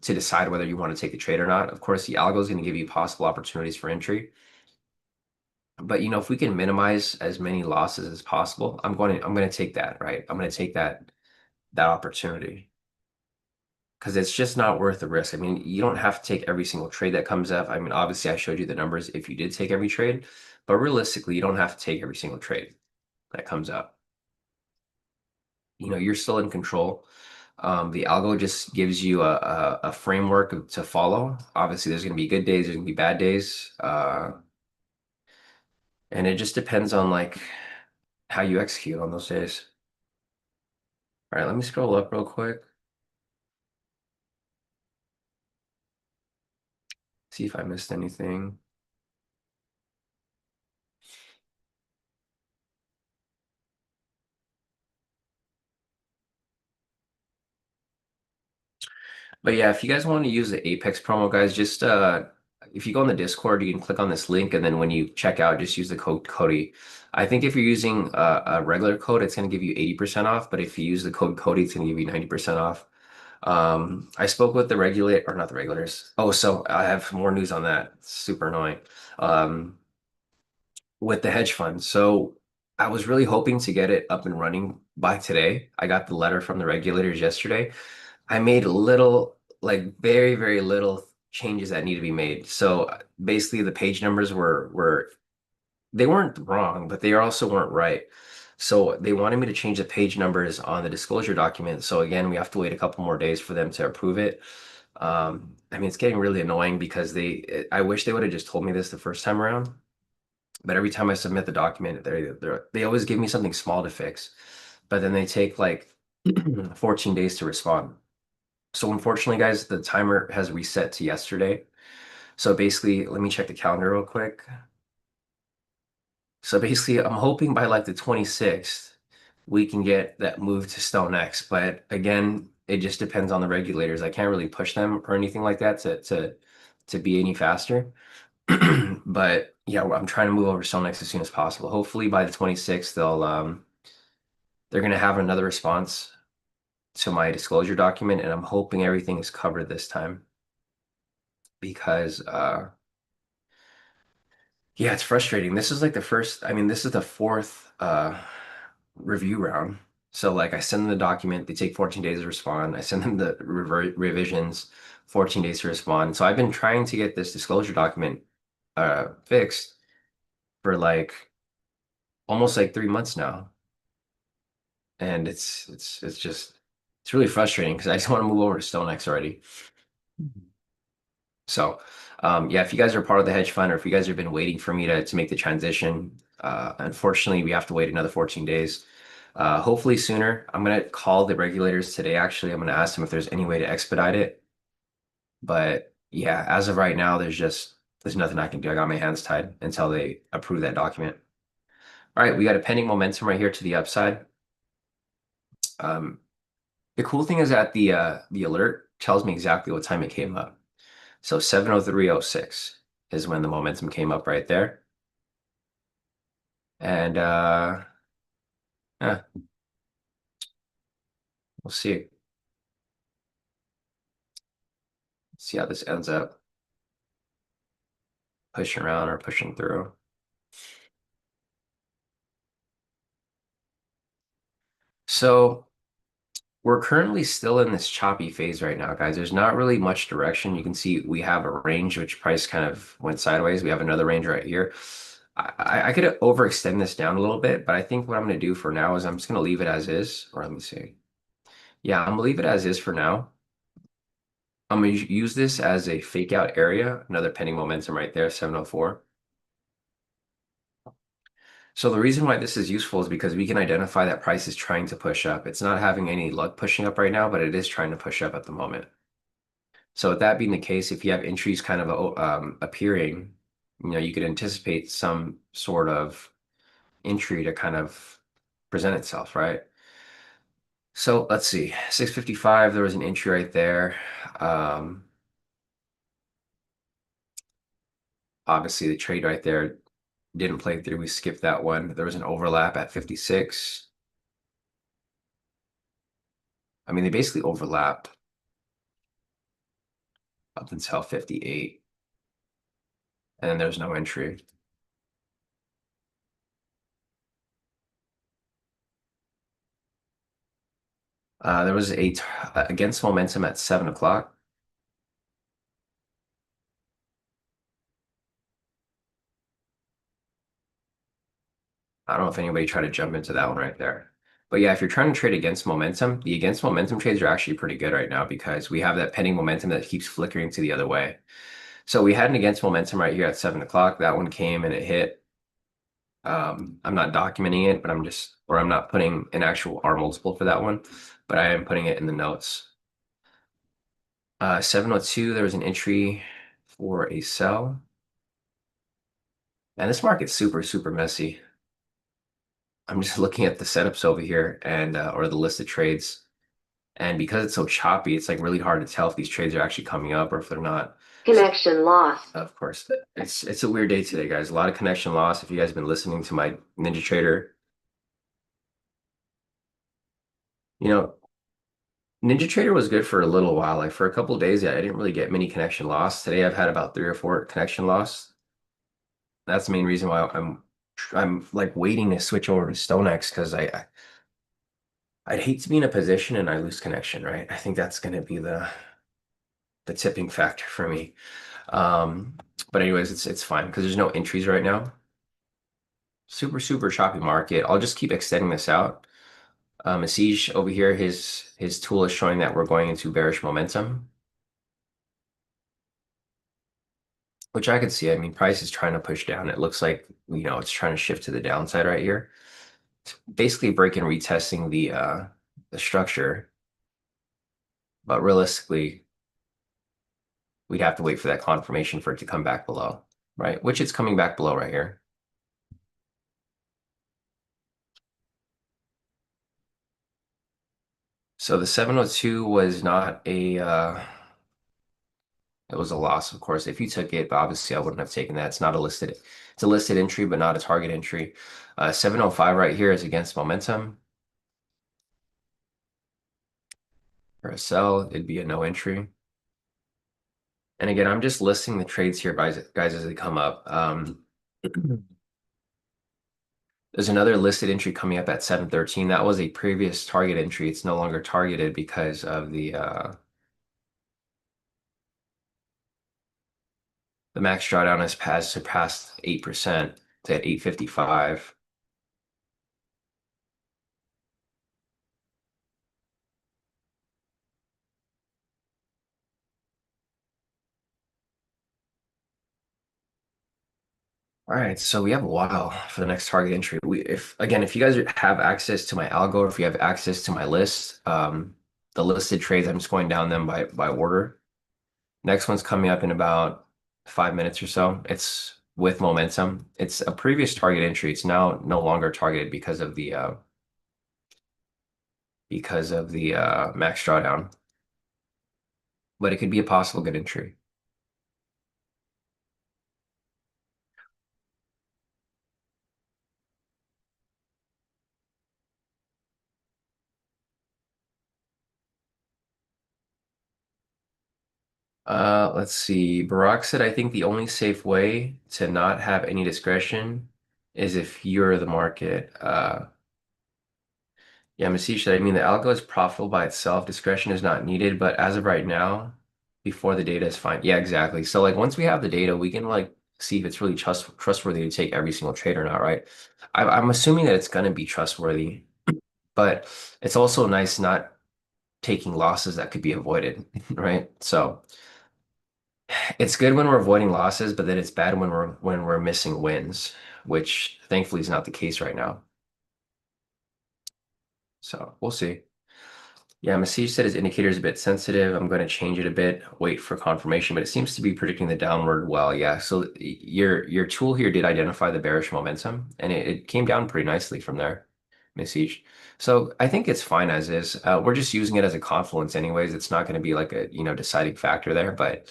decide whether you want to take the trade or not. Of course, the algo is going to give you possible opportunities for entry, but if we can minimize as many losses as possible, I'm going to take that, right? I'm going to take that opportunity because it's just not worth the risk. I mean, you don't have to take every single trade that comes up. I mean, obviously, I showed you the numbers if you did take every trade, but realistically, you don't have to take every single trade that comes up. You're still in control. The algo just gives you a framework to follow. Obviously, there's going to be good days, there's going to be bad days, and it just depends on like how you execute on those days. All right, let me scroll up real quick, see if I missed anything. But yeah, if you guys want to use the Apex promo, guys, just if you go on the Discord, you can click on this link, and then when you check out, just use the code Cody. I think if you're using a regular code, it's going to give you 80% off, but if you use the code Cody, it's going to give you 90% off. I spoke with the regulator, or not the regulators. Oh, so I have more news on that. It's super annoying. Um, with the hedge fund. So I was really hoping to get it up and running by today. I got the letter from the regulators yesterday. I made like very, very little changes that need to be made. So basically the page numbers were they weren't wrong, but they also weren't right. So they wanted me to change the page numbers on the disclosure document. So again, we have to wait a couple more days for them to approve it. I mean, it's getting really annoying because I wish they would have just told me this the first time around. But every time I submit the document, they always give me something small to fix, but then they take like 14 days to respond. So unfortunately, guys, the timer has reset to yesterday. So basically, let me check the calendar real quick. So basically, I'm hoping by like the 26th, we can get that moved to Stone X. But again, it just depends on the regulators. I can't really push them or anything like that to be any faster. But yeah, I'm trying to move over to Stone X as soon as possible. Hopefully by the 26th, they're gonna have another response to my disclosure document, and I'm hoping everything is covered this time because yeah, it's frustrating. This is like the first, I mean, this is the fourth review round. So like I send them the document, they take 14 days to respond. I send them the revisions, 14 days to respond. So I've been trying to get this disclosure document fixed for like almost like 3 months now. And it's just it's really frustrating because I just want to move over to StoneX already. So, yeah, if you guys are part of the hedge fund or if you guys have been waiting for me to make the transition, unfortunately, we have to wait another 14 days. Hopefully sooner. I'm going to call the regulators today, actually. I'm going to ask them if there's any way to expedite it. But yeah, as of right now, there's nothing I can do. I got my hands tied until they approve that document. All right, we got a pending momentum right here to the upside. Um, the cool thing is that the alert tells me exactly what time it came up. So 7:03:06 is when the momentum came up right there. And yeah, we'll see how this ends up pushing around or pushing through. So we're currently still in this choppy phase right now, guys. There's not really much direction. You can see we have a range which price kind of went sideways. We have another range right here. I could overextend this down a little bit, but I think what I'm going to do for now is I'm just going to leave it as is. Or let me see. Yeah, I'm gonna leave it as is for now. I'm gonna use this as a fake out area. Another pending momentum right there, 704. So the reason why this is useful is because we can identify that price is trying to push up. It's not having any luck pushing up right now, but it is trying to push up at the moment. So with that being the case, if you have entries kind of appearing, you could anticipate some sort of entry to kind of present itself, right? So let's see, 655, there was an entry right there. Um, Obviously, the trade right there didn't play through. We skipped that one. There was an overlap at 56. I mean, they basically overlapped up until 58, and then there's no entry. There was against momentum at 7 o'clock. I don't know if anybody tried to jump into that one right there. But yeah, if you're trying to trade against momentum, the against momentum trades are actually pretty good right now because we have that pending momentum that keeps flickering to the other way. So we had an against momentum right here at 7 o'clock. That one came and it hit. I'm not documenting it, but I'm not putting an actual R multiple for that one, but I am putting it in the notes. 702, there was an entry for a sell. And this market's super, super messy. I'm just looking at the setups over here and or the list of trades. And because it's so choppy, it's like really hard to tell if these trades are actually coming up or if they're not. Connection lost. Of course, it's a weird day today, guys. A lot of connection loss. If you guys have been listening to my Ninja Trader, you know, Ninja Trader was good for a little while. Like for a couple of days, yeah, I didn't really get many connection loss. Today I've had about 3 or 4 connection loss. That's the main reason why I'm like waiting to switch over to StoneX because I'd hate to be in a position and I lose connection, right? I think that's gonna be the tipping factor for me. Um, but anyways, it's fine because there's no entries right now. Super, super choppy market. I'll just keep extending this out. Asij over here, his tool is showing that we're going into bearish momentum, which I could see. I mean, price is trying to push down. It looks like, it's trying to shift to the downside right here. It's basically breaking, retesting the structure, but realistically, we'd have to wait for that confirmation for it to come back below, right? Which it's coming back below right here. So the 702 was not it was a loss, of course. If you took it, but obviously I wouldn't have taken that. It's a listed entry, but not a target entry. 705 right here is against momentum. For a sell, it'd be a no entry. And again, I'm just listing the trades here, guys, as they come up. There's another listed entry coming up at 713. That was a previous target entry. It's no longer targeted because of the max drawdown has surpassed 8% to at 855. All right, so we have a while for the next target entry. If you guys have access to my algo, or if you have access to my list, the listed trades, I'm just going down them by order. Next one's coming up in about 5 minutes or so. It's with momentum. It's a previous target entry. It's now no longer targeted because of the max drawdown, but it could be a possible good entry. Let's see. Barack said, I think the only safe way to not have any discretion is if you're the market. Yeah, Masish said, I mean, the algo is profitable by itself. Discretion is not needed, but as of right now, before the data is fine. Yeah, exactly. So like once we have the data, we can like see if it's really trustworthy to take every single trade or not, right? I'm assuming that it's going to be trustworthy, but it's also nice not taking losses that could be avoided, right? So it's good when we're avoiding losses, but then it's bad when we're missing wins, which thankfully is not the case right now. So we'll see. Yeah, Masih said his indicator is a bit sensitive. I'm going to change it a bit, wait for confirmation, but it seems to be predicting the downward well. Yeah, so your tool here did identify the bearish momentum, and it came down pretty nicely from there, Masih. So I think it's fine as is. We're just using it as a confluence anyways. It's not going to be like a, deciding factor there, but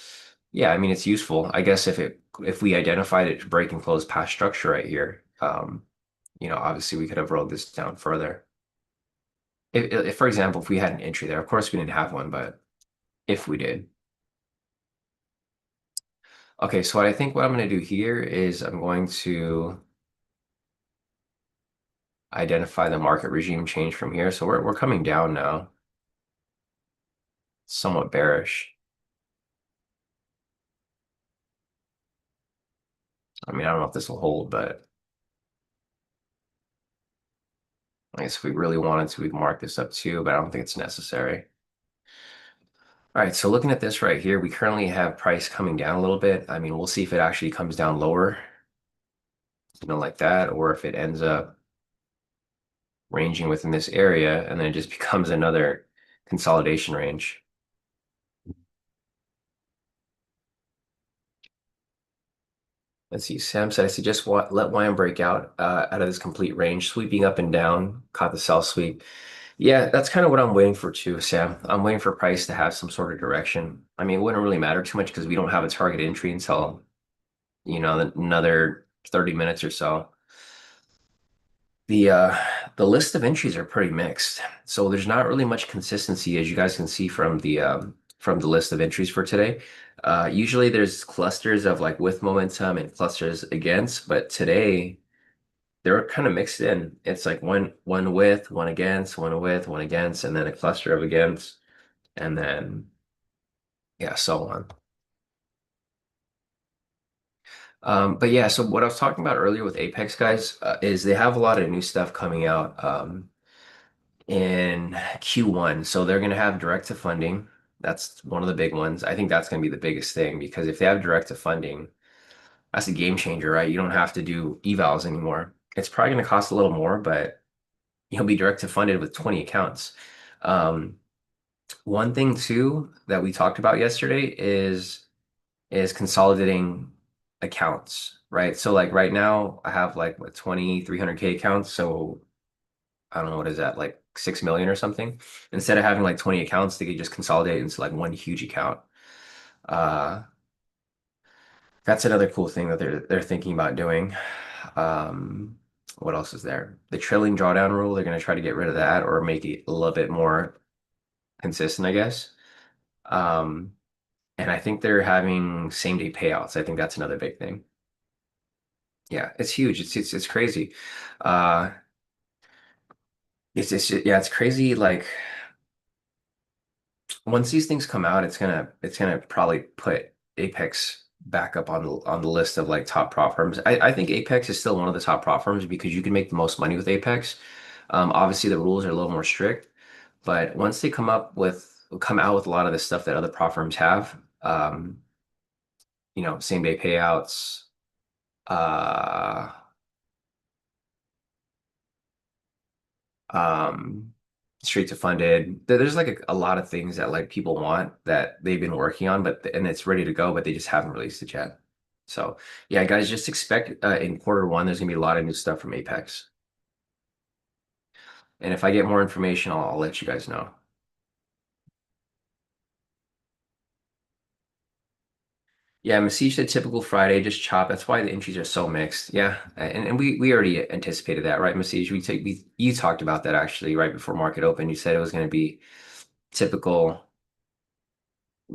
yeah, I mean, it's useful. I guess if we identified it break and close past structure right here, obviously we could have rolled this down further. For example, if we had an entry there, of course we didn't have one, but if we did. Okay, so what I'm going to do here is I'm going to identify the market regime change from here. So we're coming down now, somewhat bearish. I mean, I don't know if this will hold, but I guess if we really wanted to, we'd mark this up too, but I don't think it's necessary. All right, so looking at this right here, we currently have price coming down a little bit. I mean, we'll see if it actually comes down lower, like that, or if it ends up ranging within this area and then it just becomes another consolidation range. Let's see. Sam said, I suggest let YM break out of this complete range, sweeping up and down, caught the sell sweep. Yeah, that's kind of what I'm waiting for too, Sam. I'm waiting for price to have some sort of direction. I mean, it wouldn't really matter too much because we don't have a target entry until, another 30 minutes or so. The list of entries are pretty mixed. So there's not really much consistency as you guys can see from the list of entries for today. Usually there's clusters of like with momentum and clusters against, but today they're kind of mixed in. It's like one with, one against, one with, one against, and then a cluster of against, and then yeah, so on. But yeah, so what I was talking about earlier with Apex guys is they have a lot of new stuff coming out in Q1. So they're going to have direct to funding. That's one of the big ones. I think that's going to be the biggest thing because if they have direct to funding, that's a game changer, right? You don't have to do evals anymore. It's probably going to cost a little more, but you'll be direct to funded with 20 accounts. Um, One thing too that we talked about yesterday is consolidating accounts, right? So like right now I have like what 300K accounts, so I don't know what is that, like 6 million or something. Instead of having like 20 accounts, they could just consolidate into like one huge account. Uh that's another cool thing that they're thinking about doing. Um what else is there? The trailing drawdown rule, they're going to try to get rid of that or make it a little bit more consistent, I guess. Um And I think they're having same day payouts. I think that's another big thing. Yeah, it's huge. It's crazy. Uh it's yeah, it's crazy. Like once these things come out, it's gonna probably put Apex back up on the list of like top prop firms. I think Apex is still one of the top prop firms because you can make the most money with Apex. Obviously the rules are a little more strict, but once they come out with a lot of the stuff that other prop firms have, same day payouts, uh um straight to funded. There's like a lot of things that like people want that they've been working on, and it's ready to go, but they just haven't released it yet. So yeah, guys, just expect in quarter 1 there's gonna be a lot of new stuff from Apex. And if I get more information, I'll let you guys know. Yeah, Masij said typical Friday, just chop. That's why the entries are so mixed. Yeah, and we already anticipated that, right, Masij? You talked about that actually right before market open. You said it was going to be typical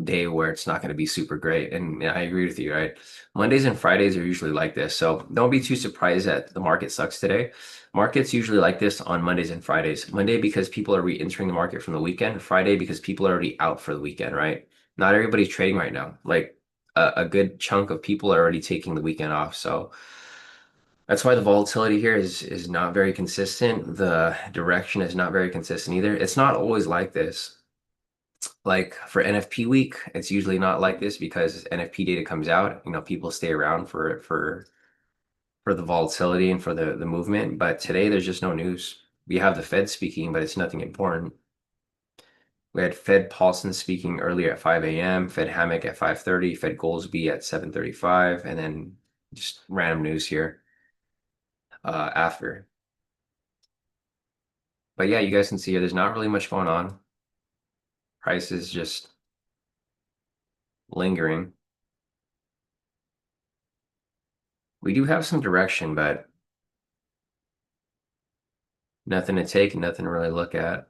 day where it's not going to be super great. And I agree with you, right? Mondays and Fridays are usually like this. So don't be too surprised that the market sucks today. Markets usually like this on Mondays and Fridays. Monday because people are re-entering the market from the weekend. Friday because people are already out for the weekend, right? Not everybody's trading right now. Like a good chunk of people are already taking the weekend off. So that's why the volatility here is not very consistent. The direction is not very consistent either. It's not always like this. Like for NFP week, it's usually not like this because NFP data comes out, people stay around for the volatility and for the movement. But today there's just no news. We have the Fed speaking, but it's nothing important. We had Fed Paulson speaking earlier at 5 a.m., Fed Hammock at 5:30, Fed Goolsby at 7:35, and then just random news here after. But yeah, you guys can see here, there's not really much going on. Price is just lingering. We do have some direction, but nothing to take, nothing to really look at.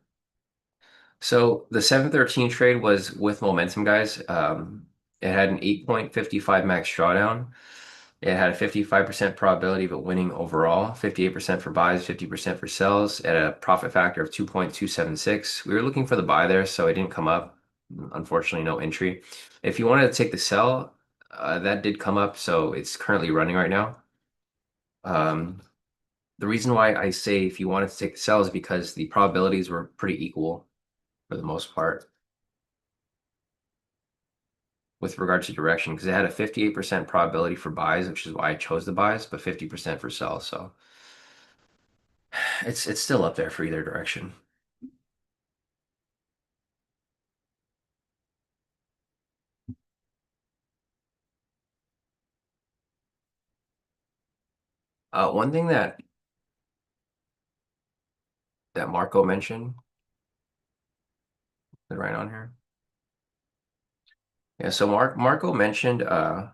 So the 713 trade was with momentum, guys. It had an 8.55 max drawdown. It had a 55% probability of it winning overall, 58% for buys, 50% for sells, at a profit factor of 2.276. We were looking for the buy there, so it didn't come up. Unfortunately, no entry. If you wanted to take the sell, that did come up, so it's currently running right now. Um, the reason why I say if you wanted to take the sell is because the probabilities were pretty equal for the most part with regard to direction because it had a 58% probability for buys, which is why I chose the buys, but 50% for sells. So it's still up there for either direction. One thing that Marco mentioned, right on here. Yeah, so Marco mentioned that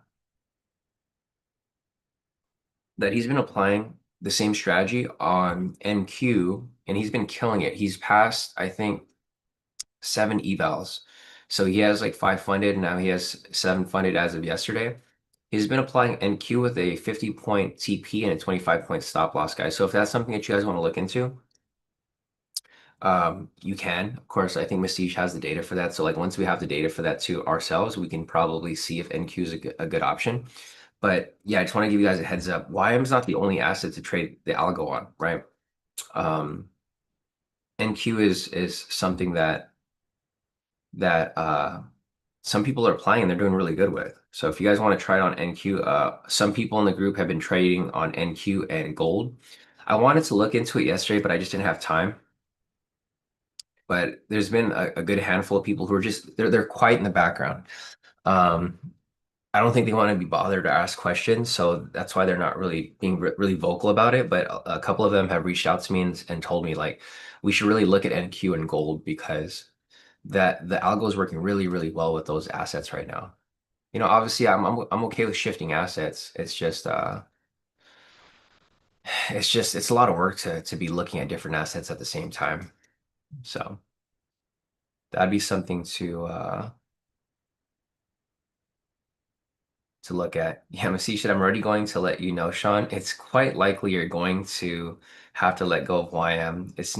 he's been applying the same strategy on NQ and he's been killing it. He's passed, I think, 7 evals. So he has like 5 funded, and now he has 7 funded as of yesterday. He's been applying NQ with a 50-point TP and a 25-point stop loss, guys. So if that's something that you guys want to look into, you can. Of course, I think Mystige has the data for that. So like once we have the data for that to ourselves, we can probably see if NQ is a good option. But yeah, I just want to give you guys a heads up. YM is not the only asset to trade the algo on, right? Um, NQ is something that some people are applying and they're doing really good with. So if you guys want to try it on NQ, some people in the group have been trading on NQ and gold. I wanted to look into it yesterday, but I just didn't have time. But there's been a good handful of people who are just they're quiet in the background. Um, I don't think they want to be bothered to ask questions, so that's why they're not really being really vocal about it. But a couple of them have reached out to me and told me like we should really look at NQ and gold because that the algo is working really, really well with those assets right now. Obviously I'm okay with shifting assets. It's a lot of work to be looking at different assets at the same time. So that'd be something to look at. Yeah, Masisha, I'm already going to let you know, Sean. It's quite likely you're going to have to let go of YM. It's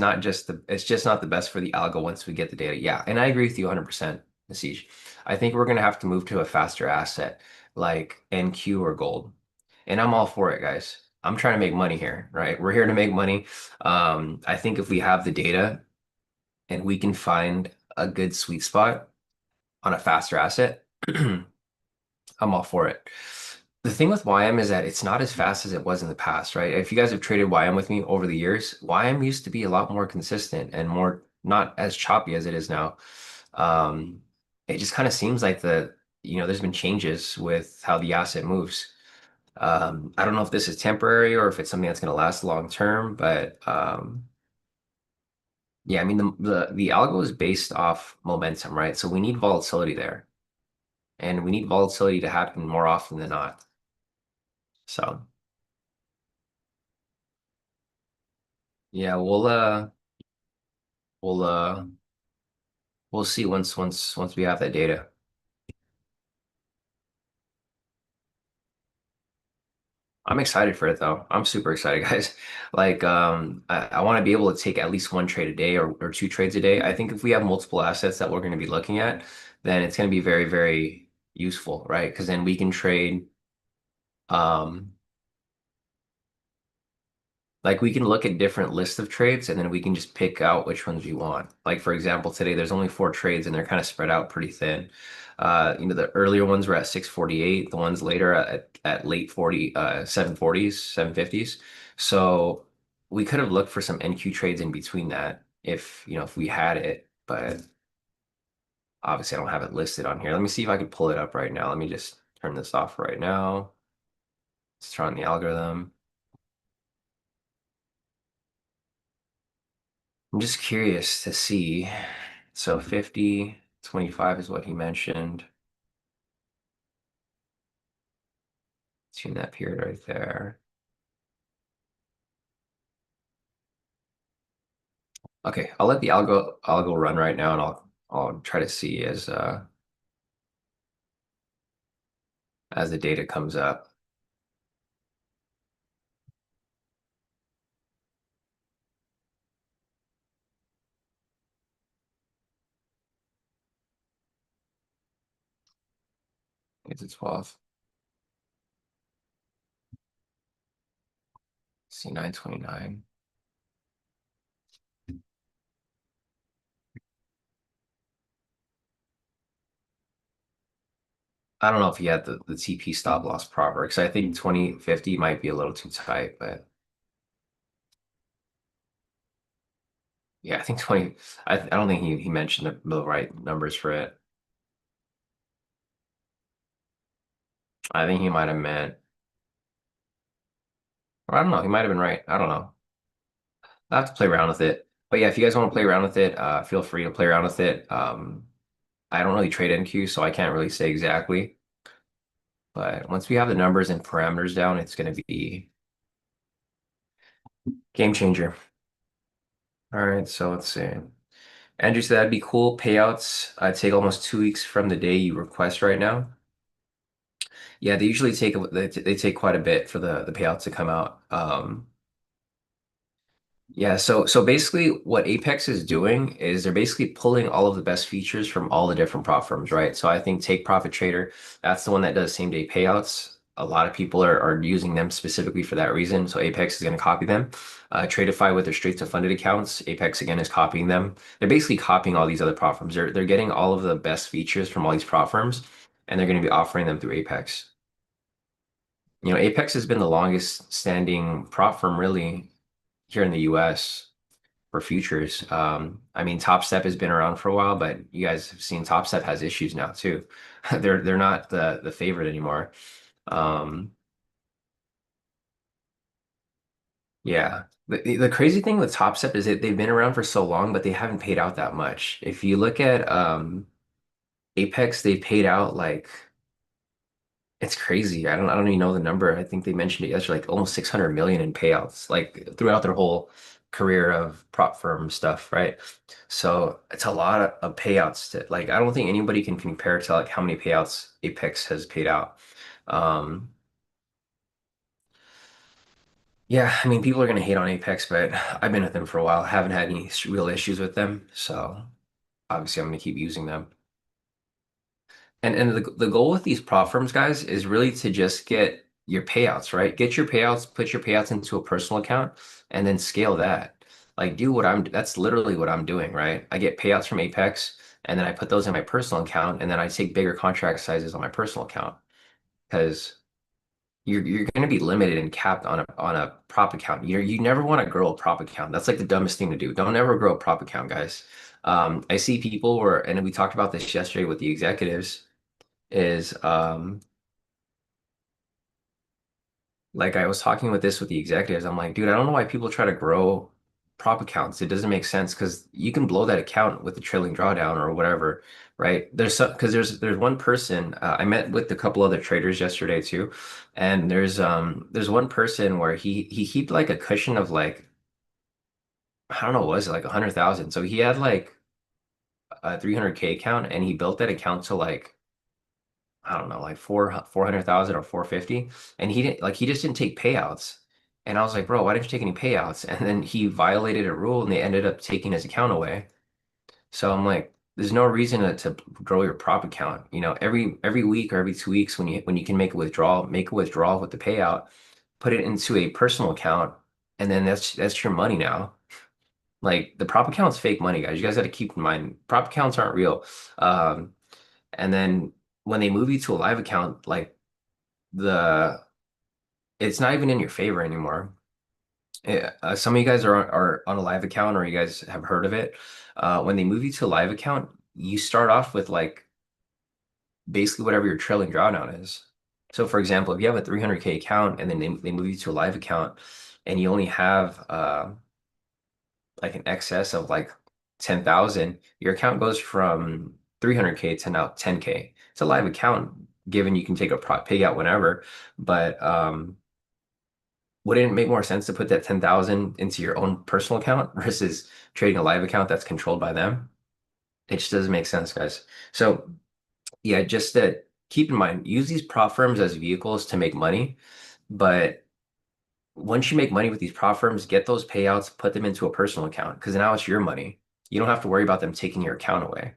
just not the best for the algo once we get the data. Yeah, and I agree with you 100%, Masish. I think we're gonna have to move to a faster asset like NQ or gold. And I'm all for it, guys. I'm trying to make money here, right? We're here to make money. I think if we have the data and we can find a good sweet spot on a faster asset, I'm all for it. The thing with YM is that it's not as fast as it was in the past, right? If you guys have traded YM with me over the years, YM used to be a lot more consistent and more not as choppy as it is now. Um, it just kind of seems like there's been changes with how the asset moves. I don't know if this is temporary or if it's something that's going to last long term, but yeah, I mean the algo is based off momentum, right? So we need volatility there, and we need volatility to happen more often than not. So. Yeah, we'll uh we'll see once we have that data. I'm excited for it though. I'm super excited, guys. Like I want to be able to take at least one trade a day or two trades a day. I think if we have multiple assets that we're going to be looking at, then it's going to be very, very useful, right? Because then we can trade um like we can look at different lists of trades and then we can just pick out which ones we want. Like for example, today there's only four trades and they're kind of spread out pretty thin. The earlier ones were at 648, the ones later at late 740s, 750s. So we could have looked for some NQ trades in between that if we had it, but obviously I don't have it listed on here. Let me see if I can pull it up right now. Let me just turn this off right now. Let's try on the algorithm. I'm just curious to see. So 50, 25 is what he mentioned. Between that period right there. Okay, I'll let the algo run right now and I'll try to see as the data comes up. It's a 12. See 929. I don't know if he had the TP stop loss proper because I think 2050 might be a little too tight, but yeah, I think 20. I don't think he mentioned the right numbers for it. I think he might have meant, or I don't know, he might have been right. I don't know. I have to play around with it. But yeah, if you guys want to play around with it, feel free to play around with it. I don't really trade NQ, so I can't really say exactly. But once we have the numbers and parameters down, it's going to be game changer. All right, so let's see. Andrew said that'd be cool. Payouts take almost 2 weeks from the day you request right now. Yeah, they usually they take quite a bit for the payouts to come out. Yeah, so basically what Apex is doing is they're basically pulling all of the best features from all the different prop firms, right? So I think Take Profit Trader, that's the one that does same day payouts. a lot of people are using them specifically for that reason. So Apex is going to copy them. Tradeify with their straight to funded accounts. Apex again is copying them. They're basically copying all these other prop firms. They're getting all of the best features from all these prop firms, and they're going to be offering them through Apex. Apex has been the longest standing prop firm really here in the US for futures. I mean, Top Step has been around for a while, but you guys have seen Top Step has issues now too. They're not the favorite anymore. Um, yeah. The crazy thing with Top Step is that they've been around for so long, but they haven't paid out that much. If you look at Apex, they've paid out like it's crazy. I don't even know the number. I think they mentioned it yesterday, like almost 600 million in payouts, like throughout their whole career of prop firm stuff, right? So it's a lot of payouts to like I don't think anybody can compare to like how many payouts Apex has paid out. Um, yeah, I mean people are gonna hate on Apex, but I've been with them for a while. Haven't had any real issues with them, so obviously I'm gonna keep using them. And the goal with these prop firms, guys, is really to just get your payouts, right? Get your payouts, put your payouts into a personal account, and then scale that. Like do what that's literally what I'm doing, right? I get payouts from Apex, and then I put those in my personal account, and then I take bigger contract sizes on my personal account because you're going to be limited and capped on a prop account. You never want to grow a prop account. That's like the dumbest thing to do. Don't ever grow a prop account, guys. I see people where, and we talked about this yesterday with the executives is like I was talking with this with the executives. I'm like, dude, I don't know why people try to grow prop accounts. It doesn't make sense because you can blow that account with the trailing drawdown or whatever, right? There's some because there's one person I met with a couple other traders yesterday too, and there's one person where he kept like a cushion of like I don't know what was it like 100,000. So he had like a 300K account and he built that account to like I don't know, like 400,000 or 450. And he didn't like he just didn't take payouts. And I was like, bro, why didn't you take any payouts? And then he violated a rule and they ended up taking his account away. So I'm like, there's no reason to grow your prop account. Every week or every 2 weeks when you can make a withdrawal with the payout, put it into a personal account, and then that's your money now. Like the prop account's fake money, guys. You guys got to keep in mind, prop accounts aren't real. Um, and then when they move you to a live account, like the it's not even in your favor anymore. Some of you guys are on a live account or you guys have heard of it. When they move you to a live account, you start off with like basically whatever your trailing drawdown is. So for example, if you have a 300K account and then they move you to a live account and you only have like an excess of like 10,000, your account goes from 300K to now 10K. It's a live account given you can take a payout whenever, but wouldn't it make more sense to put that 10,000 into your own personal account versus trading a live account that's controlled by them? It just doesn't make sense, guys. So yeah, just that keep in mind, use these prop firms as vehicles to make money. But once you make money with these prop firms, get those payouts, put them into a personal account because now it's your money. You don't have to worry about them taking your account away,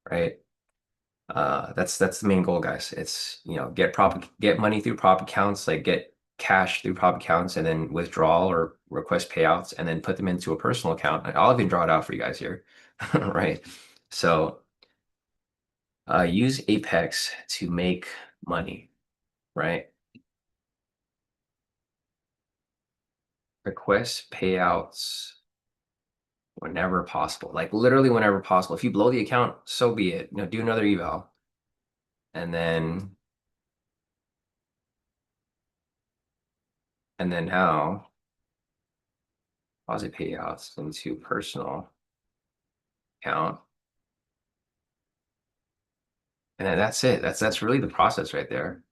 right? That's the main goal, guys. It's get money through prop accounts, like get cash through prop accounts, and then withdrawal or request payouts, and then put them into a personal account. I'll even draw it out for you guys here, right? So use Apex to make money, right? Request payouts whenever possible, like literally whenever possible. If you blow the account, so be it. Do another eval, and then how deposit payouts into personal account. And then that's it. That's really the process right there.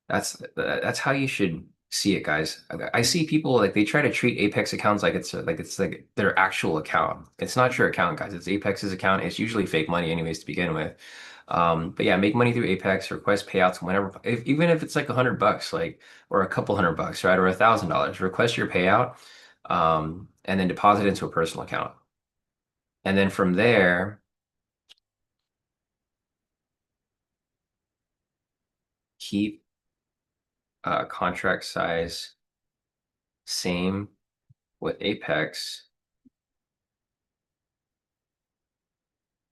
That's how you should see it, guys. I see people like they try to treat Apex accounts like it's like their actual account. It's not your account, guys. It's Apex's account. It's usually fake money anyways to begin with. But yeah, make money through Apex, request payouts whenever, even if it's like $100, like or a couple $100, right, or $1,000. Request your payout, and then deposit into a personal account. And then from there. keep contract size same with Apex,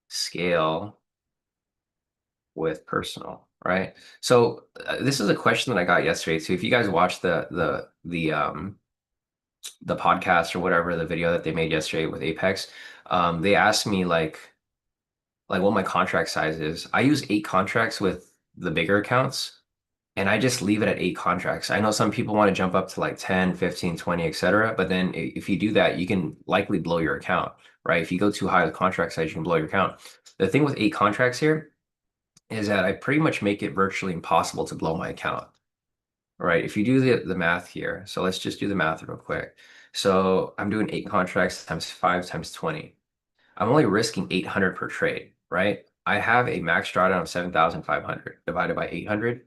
scale with personal, right? So this is a question that I got yesterday too. If you guys watched the podcast or whatever, the video that they made yesterday with Apex, they asked me like what my contract size is. I use 8 contracts with the bigger accounts, and I just leave it at 8 contracts. I know some people want to jump up to like 10, 15, 20, etc. But then if you do that, you can likely blow your account, right? If you go too high with contract size, you can blow your account. The thing with 8 contracts here is that I pretty much make it virtually impossible to blow my account, right? If you do the math here, so let's just do the math real quick. So I'm doing 8 contracts times 5 times 20. I'm only risking 800 per trade, right? I have a max drawdown of 7,500 divided by 800.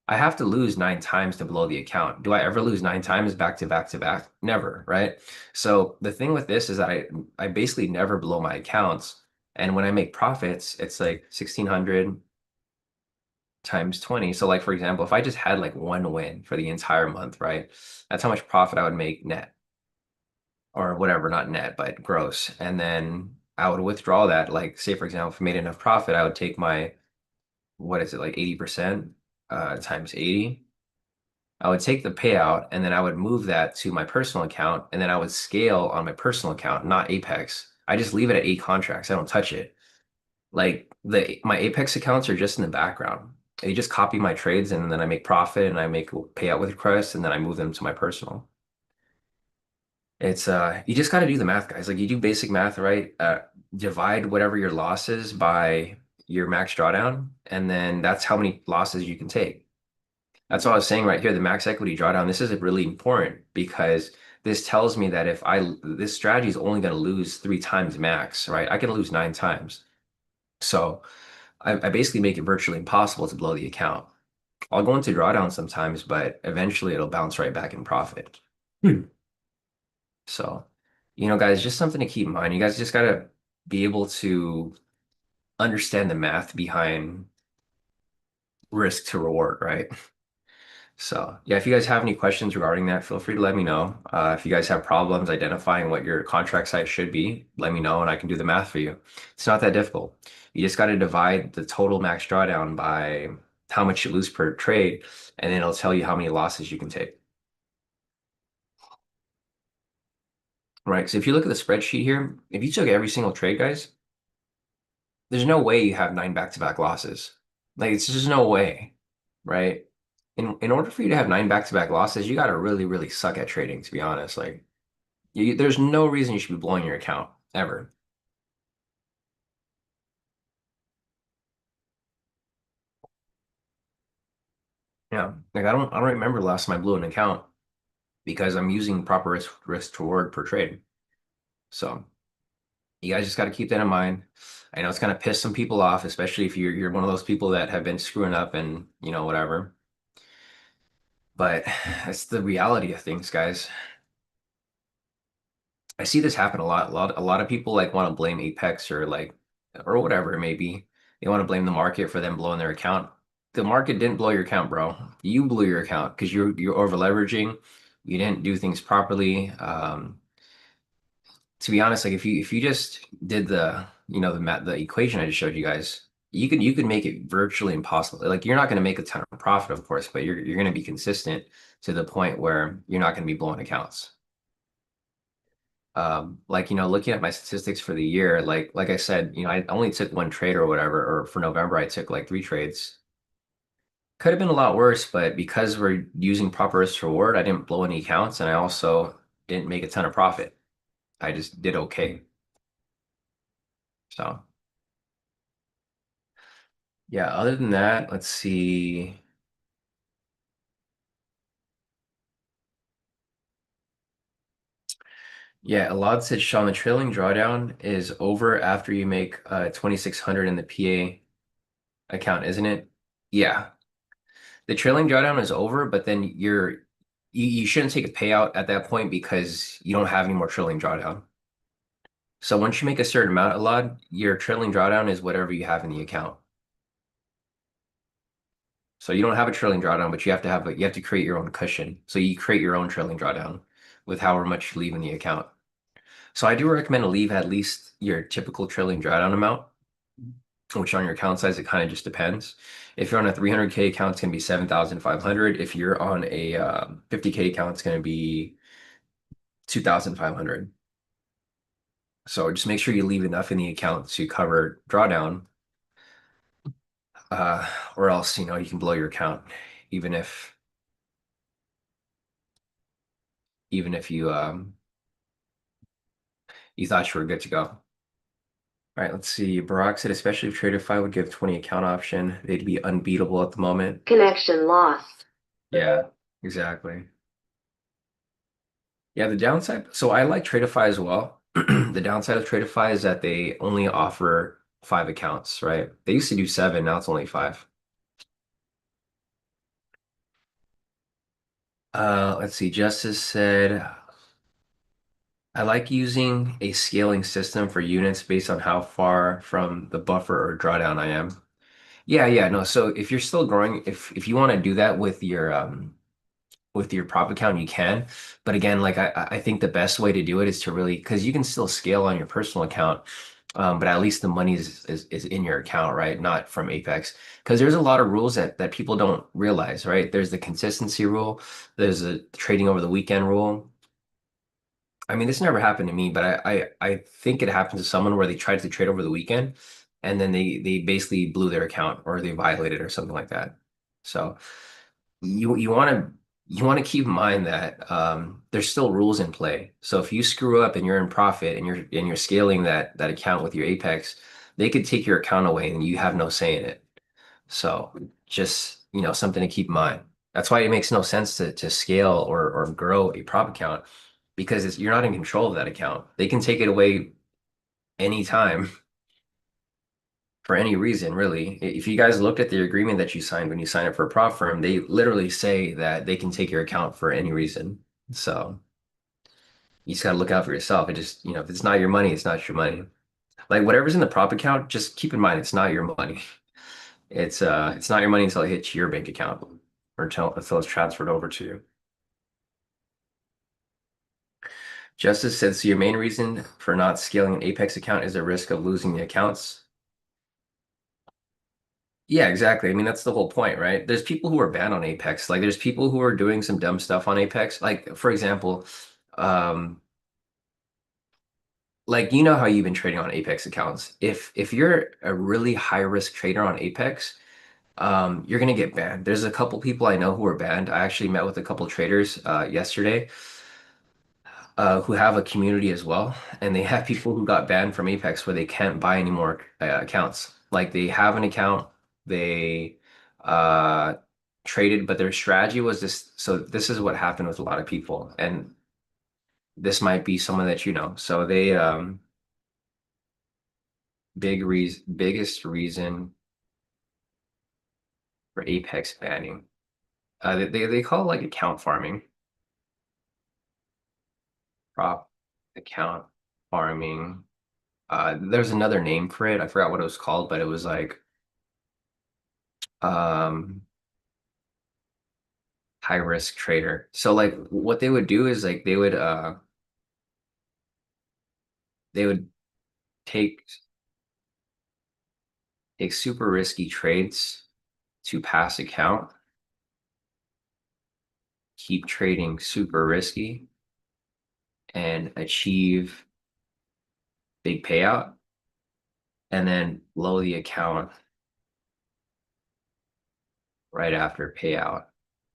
I have to lose 9 times to blow the account. Do I ever lose 9 times back to back to back? Never, right? So the thing with this is that I basically never blow my accounts. And when I make profits, it's like 1,600 times 20. So like for example, if I just had like one win for the entire month, right? That's how much profit I would make net or whatever, not net, but gross. And then I would withdraw that. Like say for example, if I made enough profit, I would take my, what is it, like 80% times 80. I would take the payout and then I would move that to my personal account and then I would scale on my personal account, not Apex. I just leave it at 8 contracts. I don't touch it. Like the my Apex accounts are just in the background. They just copy my trades and then I make profit and I make payout with requests and then I move them to my personal. It's you just got to do the math, guys. Like you do basic math, right? Divide whatever your loss is by your max drawdown, and then that's how many losses you can take. That's what I was saying right here, the max equity drawdown. This is really important because this tells me that if this strategy is only going to lose 3 times max, right? I can lose 9 times. So I basically make it virtually impossible to blow the account. I'll go into drawdown sometimes, but eventually it'll bounce right back in profit. Hmm. So, guys, just something to keep in mind. You guys just gotta be able to understand the math behind risk to reward, right? So, yeah, if you guys have any questions regarding that, feel free to let me know. If you guys have problems identifying what your contract size should be, let me know and I can do the math for you. It's not that difficult. You just got to divide the total max drawdown by how much you lose per trade, and then it'll tell you how many losses you can take. Right? So if you look at the spreadsheet here, if you took every single trade, guys, there's no way you have 9 back-to-back losses. Like it's just no way, right? In order for you to have 9 back-to-back losses, you got to really, really suck at trading, to be honest. Like there's no reason you should be blowing your account ever. Yeah, like I don't remember the last time I blew an account because I'm using proper risk to reward per trade. So you guys just got to keep that in mind. I know it's gonna piss some people off, especially if you're one of those people that have been screwing up and whatever. But that's the reality of things, guys. I see this happen a lot. A lot of people like want to blame Apex or whatever it may be. They want to blame the market for them blowing their account. The market didn't blow your account, bro. You blew your account because you're over leveraging. You didn't do things properly. To be honest, like if you just did the equation I just showed you guys, you could make it virtually impossible. Like you're not going to make a ton of profit, of course, but you're going to be consistent to the point where you're not going to be blowing accounts. Like looking at my statistics for the year, like I said, I only took one trade or whatever, or for November I took like 3 trades. Could have been a lot worse, but because we're using proper risk to reward, I didn't blow any accounts, and I also didn't make a ton of profit. I just did okay. So yeah, other than that, let's see. Yeah, a lot said Sean, the trailing drawdown is over after you make 2,600 in the PA account, isn't it? Yeah. The trailing drawdown is over, but then you shouldn't take a payout at that point because you don't have any more trailing drawdown. So once you make a certain amount, a lot, your trailing drawdown is whatever you have in the account. So you don't have a trailing drawdown, but you have to create your own cushion. So you create your own trailing drawdown with however much you leave in the account. So I do recommend to leave at least your typical trailing drawdown amount, which on your account size, it kind of just depends. If you're on a 300K account, it's going to be 7,500. If you're on a 50K account, it's going to be 2,500. So just make sure you leave enough in the account to cover drawdown, uh, or else, you can blow your account, even if you thought you were good to go. All right, let's see. Barack said, especially if Tradeify would give 20 account option, they'd be unbeatable at the moment. Connection lost. Yeah, exactly. Yeah, the downside. So I like Tradeify as well. The downside of Tradeify is that they only offer 5 accounts, right? They used to do 7, now it's only 5. Let's see. Justice said, I like using a scaling system for units based on how far from the buffer or drawdown I am. Yeah, yeah, no. So if you're still growing, if you want to do that with your prop account, you can. But again, like I think the best way to do it is to really because you can still scale on your personal account, but at least the money is in your account, right? Not from Apex. Because there's a lot of rules that people don't realize, right? There's the consistency rule, there's a trading over the weekend rule. I mean, this never happened to me, but I think it happened to someone where they tried to trade over the weekend and then they basically blew their account or they violated or something like that. So you want to keep in mind that there's still rules in play. So if you screw up and you're in profit and you're scaling that account with your Apex, they could take your account away and you have no say in it. So just, something to keep in mind. That's why it makes no sense to scale or grow a prop account because you're not in control of that account. They can take it away anytime for any reason, really. If you guys looked at the agreement that you signed when you sign up for a prop firm, they literally say that they can take your account for any reason. So you just got to look out for yourself. It just, if it's not your money, it's not your money. Like whatever's in the prop account, just keep in mind it's not your money. It's not your money until it hits your bank account or until it's transferred over to you. Justice said, so your main reason for not scaling an Apex account is a risk of losing the accounts. Yeah, exactly. I mean, that's the whole point, right? There's people who are banned on Apex. Like, there's people who are doing some dumb stuff on Apex. Like, for example, um, like how you've been trading on Apex accounts. If you're a really high risk trader on Apex, you're gonna get banned. There's a couple people I know who are banned. I actually met with a couple traders yesterday who have a community as well, and they have people who got banned from Apex where they can't buy any more accounts. Like they have an account, they uh, traded, but their strategy was this. So this is what happened with a lot of people, and this might be someone that you know. So they biggest reason for Apex banning. They call it like account farming, prop account farming. There's another name for it. I forgot what it was called, but it was like um high risk trader. So like what they would do is like they would take take super risky trades to pass account, keep trading super risky and achieve big payout and then blow the account right after payout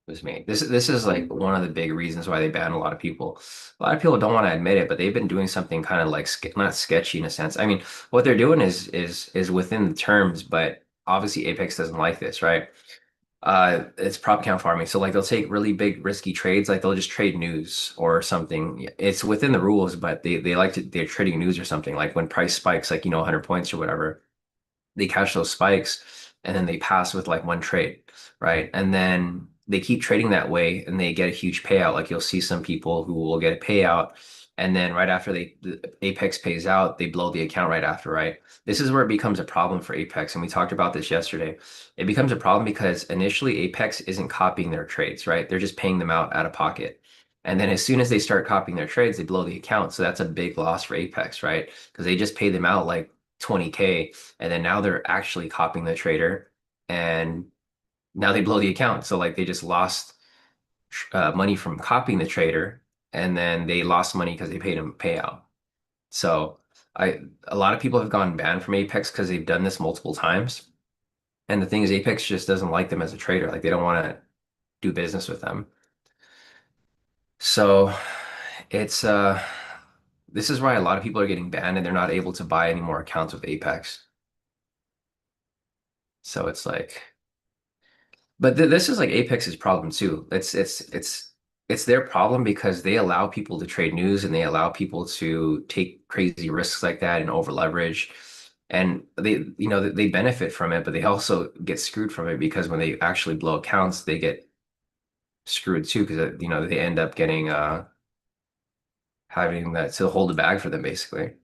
was made. This is like one of the big reasons why they ban a lot of people. A lot of people don't want to admit it, but they've been doing something kind of like not sketchy in a sense. I mean, what they're doing is within the terms, but obviously Apex doesn't like this, right? It's prop account farming. So like they'll take really big risky trades, like they'll just trade news or something. It's within the rules, but they're trading news or something. Like when price spikes, like 100 points or whatever, they catch those spikes and then they pass with like one trade, right? And then they keep trading that way and they get a huge payout. Like you'll see some people who will get a payout And then right after the Apex pays out, they blow the account right after, right? This is where it becomes a problem for Apex, and we talked about this yesterday. It becomes a problem because initially Apex isn't copying their trades, right? They're just paying them out of pocket. And then as soon as they start copying their trades, they blow the account. So that's a big loss for Apex, right? Because they just paid them out like 20K, and then now they're actually copying the trader, and now they blow the account. So like they just lost money from copying the trader, and then they lost money because they paid him payout. So a lot of people have gone banned from Apex because they've done this multiple times. And the thing is, Apex just doesn't like them as a trader. Like they don't want to do business with them. So it's this is why a lot of people are getting banned and they're not able to buy any more accounts with Apex. So it's like, but th this is like Apex's problem too. It's their problem because they allow people to trade news and they allow people to take crazy risks like that and over leverage. And they benefit from it, but they also get screwed from it because when they actually blow accounts, they get screwed too because they end up getting having that to hold the bag for them basically.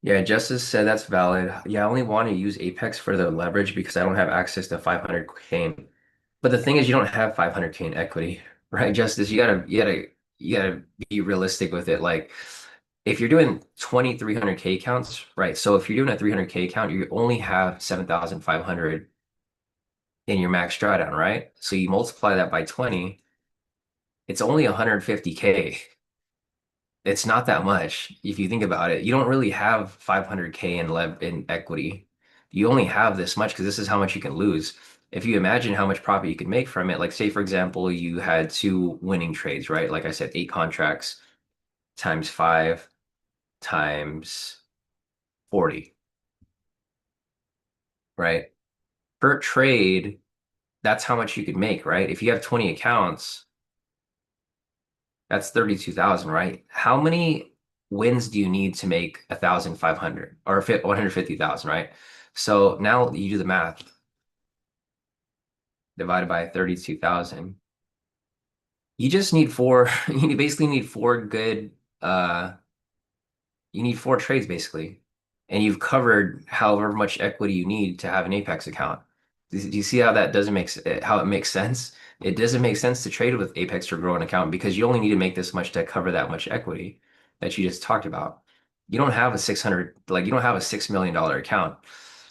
Yeah, Justice said that's valid. Yeah, I only want to use Apex for the leverage because I don't have access to 500K. But the thing is, you don't have 500K in equity, right, Justice? You gotta be realistic with it. Like, if you're doing 2,300K counts, right? So if you're doing a 300K count, you only have 7,500 in your max drawdown, right? So you multiply that by 20, it's only 150K. It's not that much if you think about it. You don't really have 500K in equity. You only have this much because this is how much you can lose. If you imagine how much profit you could make from it, like say for example, you had two winning trades, right? Like I said, eight contracts times five times 40, right? Per trade, that's how much you could make, right? If you have 20 accounts, that's 32,000, right? How many wins do you need to make 1,500 or 150,000, right? So now you do the math divided by 32,000. You just need four, you basically need four good, you need four trades basically. And you've covered however much equity you need to have an Apex account. Do you see how that doesn't how it makes sense? It doesn't make sense to trade with Apex or grow an account because you only need to make this much to cover that much equity that you just talked about. You don't have a 600, like you don't have a $6 million account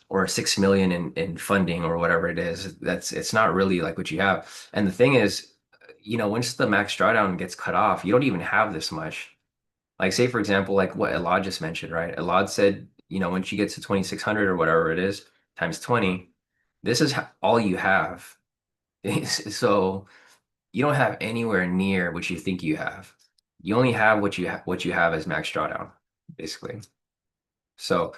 or 6 million in funding or whatever it is. It's not really like what you have. And the thing is, once the max drawdown gets cut off, you don't even have this much. Like say for example, like what Elad just mentioned, right? Elad said, once you get to 2,600 or whatever it is, times 20, this is all you have. So you don't have anywhere near what you think you have. You only have what you have as max drawdown, basically. So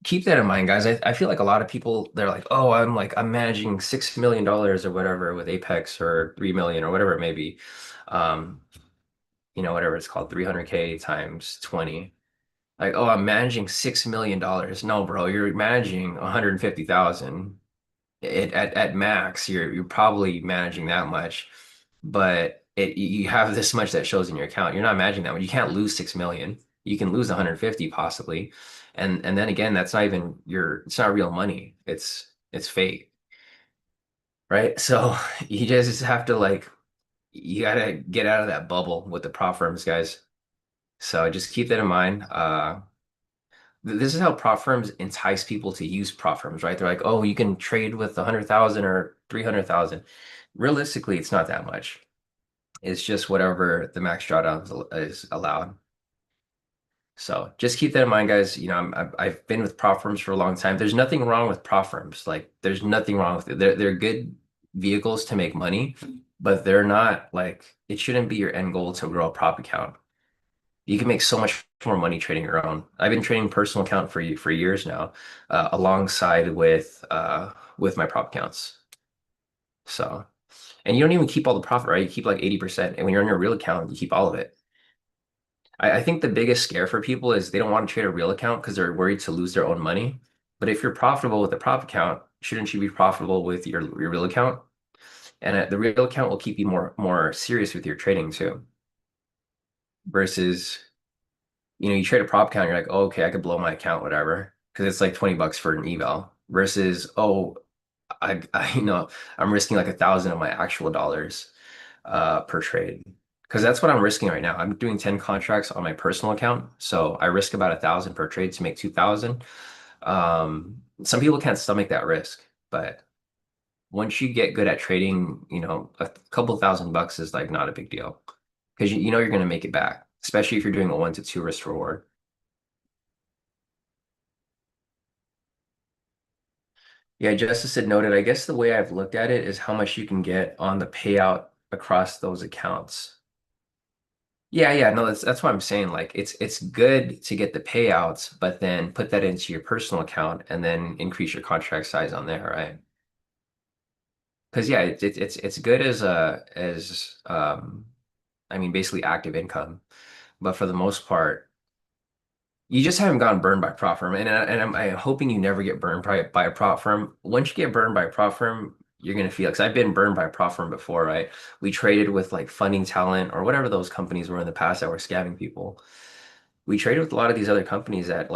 keep that in mind, guys. I feel like a lot of people they're like, oh, I'm managing $6 million or whatever with Apex or 3 million or whatever it may be. Um, whatever it's called, 300K times 20. Like, oh, I'm managing $6 million. No, bro, you're managing 150,000. At max, you're probably managing that much, but you have this much that shows in your account. You're not managing that much. You can't lose 6 million. You can lose 150 possibly, and then again, that's not even it's not real money. It's fake, right? So you just have to like you gotta get out of that bubble with the prop firms, guys. So just keep that in mind. This is how prop firms entice people to use prop firms, right? They're like, oh, you can trade with 100,000 or 300,000. Realistically, it's not that much. It's just whatever the max drawdown is allowed. So just keep that in mind, guys. I've been with prop firms for a long time. There's nothing wrong with prop firms. Like, there's nothing wrong with it. They're good vehicles to make money, but they're not like it shouldn't be your end goal to grow a prop account. You can make so much more money trading your own. I've been trading personal account for years now, alongside with my prop accounts. So, and you don't even keep all the profit, right? You keep like 80%. And when you're on your real account, you keep all of it. I think the biggest scare for people is they don't want to trade a real account because they're worried to lose their own money. But if you're profitable with a prop account, shouldn't you be profitable with your real account? And the real account will keep you more serious with your trading too. Versus, you trade a prop account, you're like, oh, okay, I could blow my account, whatever, because it's like 20 bucks for an eval. Versus, oh, I'm risking like 1,000 of my actual dollars per trade. Because that's what I'm risking right now. I'm doing 10 contracts on my personal account, so I risk about 1,000 per trade to make 2,000. Some people can't stomach that risk, but once you get good at trading, a couple $1,000 is like not a big deal because you know you're going to make it back, especially if you're doing a 1 to 2 risk reward. Yeah, Justice had noted, I guess the way I've looked at it is how much you can get on the payout across those accounts. Yeah, yeah, no, that's what I'm saying. Like it's good to get the payouts, but then put that into your personal account and then increase your contract size on there, right? Because yeah, it's good as I mean basically active income, but for the most part, you just haven't gotten burned by prop firm, and I'm hoping you never get burned by a prop firm. Once you get burned by a prop firm, you're gonna feel because I've been burned by a prop firm before, right? We traded with like funding talent or whatever those companies were in the past that were scamming people. We traded with a lot of these other companies that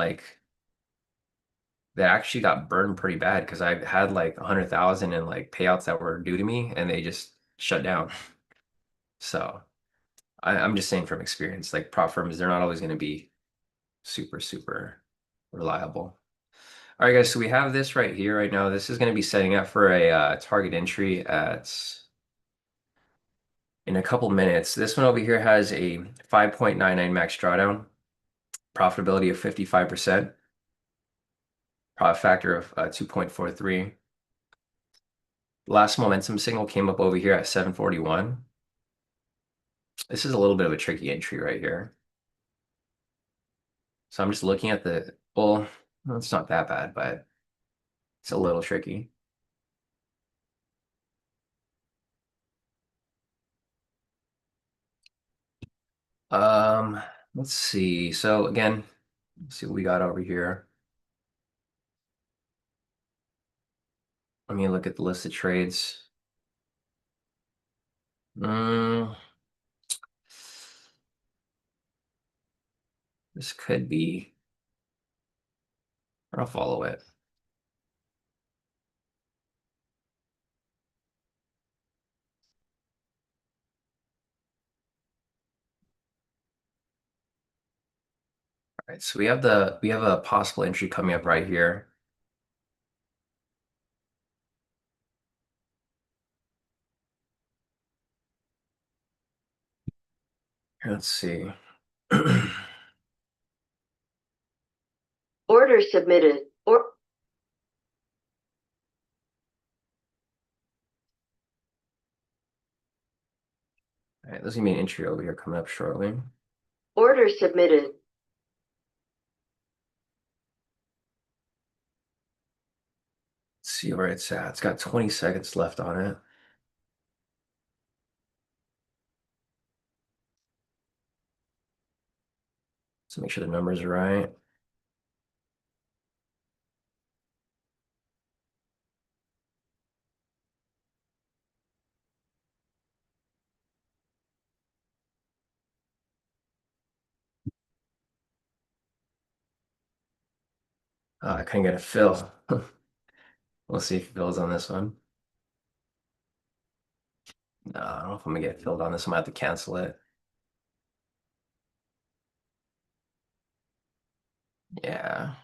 actually got burned pretty bad because I had like 100,000 in like payouts that were due to me and they just shut down. So I'm just saying from experience, like prop firms, they're not always going to be super, super reliable. All right, guys, so we have this right here right now. This is going to be setting up for a target entry at in a couple minutes. This one over here has a 5.99 max drawdown, profitability of 55%, profit factor of 2.43. Last momentum signal came up over here at 741. This is a little bit of a tricky entry right here. So I'm just looking at well, it's not that bad, but it's a little tricky. Um, let's see. So again, let's see what we got over here. Let me look at the list of trades. Mm, this could be, I'll follow it. All right, so we have a possible entry coming up right here. Let's see. Order submitted. Or All right, there's gonna be an entry over here coming up shortly. order submitted. Let's see where it's at. It's got 20 seconds left on it. So make sure the numbers are right. I couldn't get a fill. We'll see if it fills on this one. No, I don't know if I'm gonna get filled on this. I'm gonna have to cancel it. Yeah.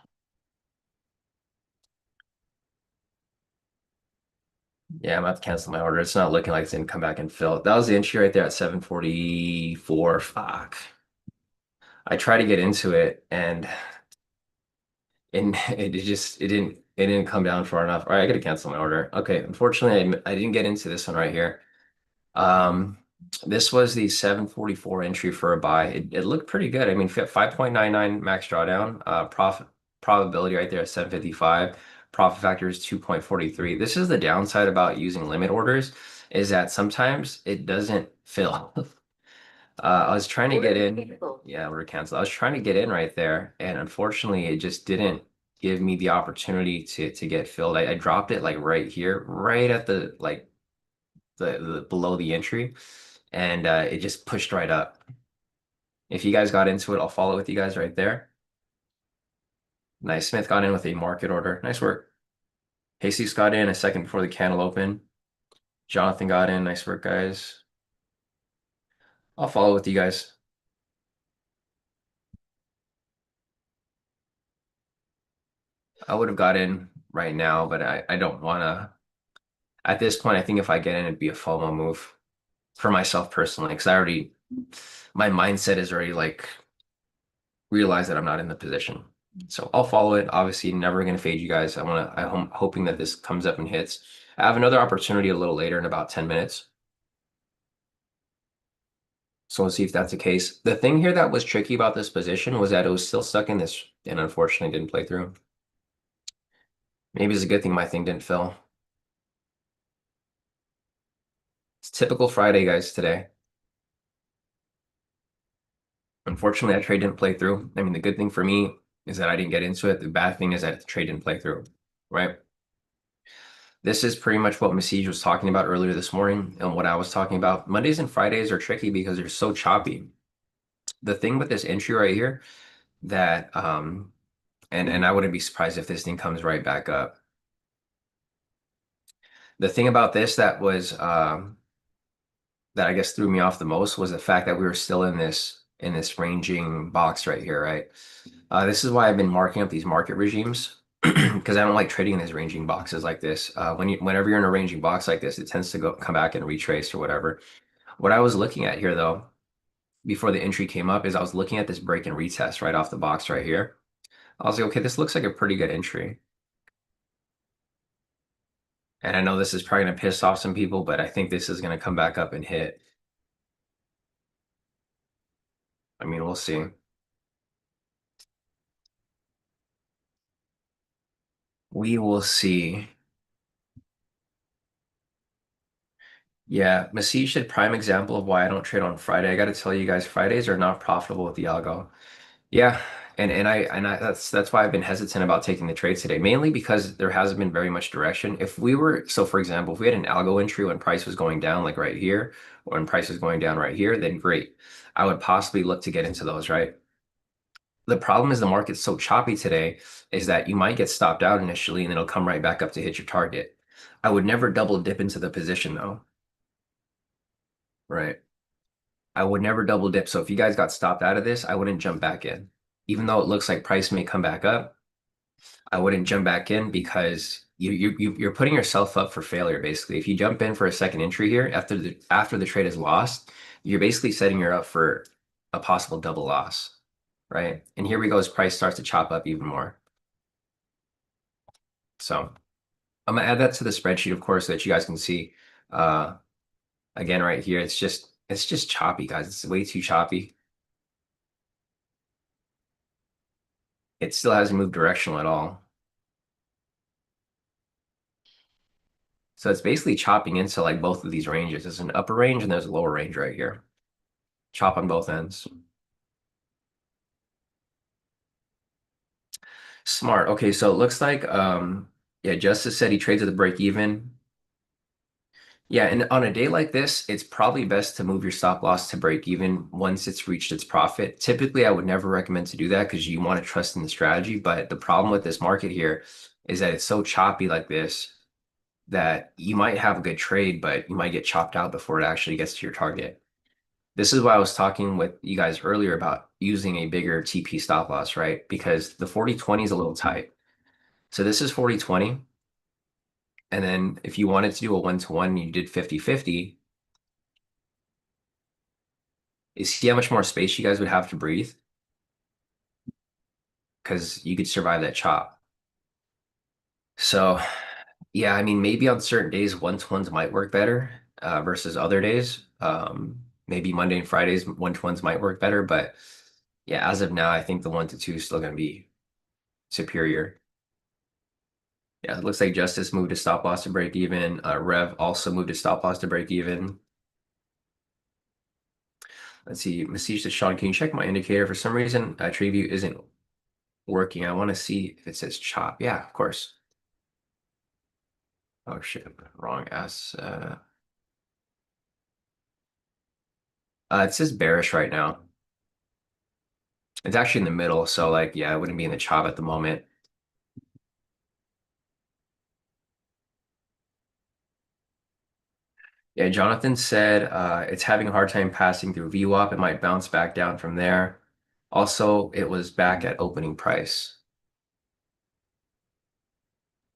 Yeah, I'm gonna have to cancel my order. It's not looking like it's gonna come back and fill. That was the entry right there at 744. Fuck. I tried to get into it and it didn't come down far enough. All right, I gotta cancel my order. Okay, unfortunately, I didn't get into this one right here. Um, this was the 744 entry for a buy. It looked pretty good. I mean, 5.99 max drawdown, profit probability right there at 755. Profit factor is 2.43. This is the downside about using limit orders, is that sometimes it doesn't fill. I was trying to get in. Yeah, we're canceled. I was trying to get in right there, and unfortunately, it just didn't give me the opportunity to get filled. I dropped it like right here, right at the like the below the entry, and it just pushed right up. If you guys got into it, I'll follow with you guys right there. Nice. Smith got in with a market order. Nice work. Jesus got in a second before the candle open. Jonathan got in. Nice work, guys. I'll follow with you guys. I would have got in right now, but I don't want to. At this point, I think if I get in, it'd be a FOMO move for myself personally, because my mindset is already like realize that I'm not in the position. So I'll follow it. Obviously, never going to fade you guys. I'm hoping that this comes up and hits. I have another opportunity a little later in about 10 minutes. So we'll see if that's the case. The thing here that was tricky about this position was that it was still stuck in this and unfortunately didn't play through. Maybe it's a good thing my thing didn't fill. It's typical Friday, guys, today. Unfortunately, that trade didn't play through. I mean, the good thing for me is that I didn't get into it. The bad thing is that the trade didn't play through, right? This is pretty much what Masij was talking about earlier this morning and what I was talking about. Mondays and Fridays are tricky because they're so choppy. The thing with this entry right here that and I wouldn't be surprised if this thing comes right back up. The thing about this that I guess threw me off the most was the fact that we were still in this ranging box right here, right? This is why I've been marking up these market regimes because I don't like trading in these ranging boxes like this. Whenever you're in a ranging box like this, it tends to come back and retrace or whatever. What I was looking at here though, before the entry came up, is I was looking at this break and retest right off the box right here. I was like, okay, this looks like a pretty good entry. And I know this is probably going to piss off some people, but I think this is going to come back up and hit. I mean, we'll see. We will see. Yeah, Masih should prime example of why I don't trade on Friday. I got to tell you guys, Fridays are not profitable with the algo. Yeah, and I that's why I've been hesitant about taking the trades today, mainly because there hasn't been very much direction. If we were, so for example, if we had an algo entry when price was going down, like right here, or when price was going down right here, then great. I would possibly look to get into those, right? The problem is the market's so choppy today, is that you might get stopped out initially and it'll come right back up to hit your target. I would never double dip into the position though, right? I would never double dip. So if you guys got stopped out of this, I wouldn't jump back in. Even though it looks like price may come back up, I wouldn't jump back in because you're putting yourself up for failure basically. If you jump in for a second entry here after the trade is lost, you're basically setting you up for a possible double loss, right? And here we go as price starts to chop up even more. So I'm gonna add that to the spreadsheet, of course, so that you guys can see. Uh, again, right here, it's just choppy, guys. It's way too choppy. It still hasn't moved directional at all. So it's basically chopping into like both of these ranges. There's an upper range and there's a lower range right here. Chop on both ends. Smart. Okay, so it looks like yeah, Justice said he trades at the break even. Yeah, and on a day like this, it's probably best to move your stop loss to break even once it's reached its profit. Typically, I would never recommend to do that because you want to trust in the strategy. But the problem with this market here is that it's so choppy like this that you might have a good trade, but you might get chopped out before it actually gets to your target. This is why I was talking with you guys earlier about using a bigger TP stop loss, right? Because the 40-20 is a little tight. So this is 40-20. And then if you wanted to do a one-to-one, you did 50-50. You see how much more space you guys would have to breathe? Because you could survive that chop. So yeah, I mean, maybe on certain days, one-to-ones might work better versus other days. Maybe Monday and Fridays, one-to-ones might work better. But yeah, as of now, I think the 1-to-2 is still going to be superior. Yeah, it looks like Justice moved to stop loss to break even. Rev also moved to stop loss to break even. Let's see. Message to Sean, can you check my indicator? For some reason, TradingView isn't working. I want to see if it says chop. Yeah, of course. Oh shit, wrong S. It says bearish right now. It's actually in the middle, so like, yeah, it wouldn't be in the chop at the moment. Yeah, Jonathan said it's having a hard time passing through VWAP. It might bounce back down from there. Also, it was back at opening price.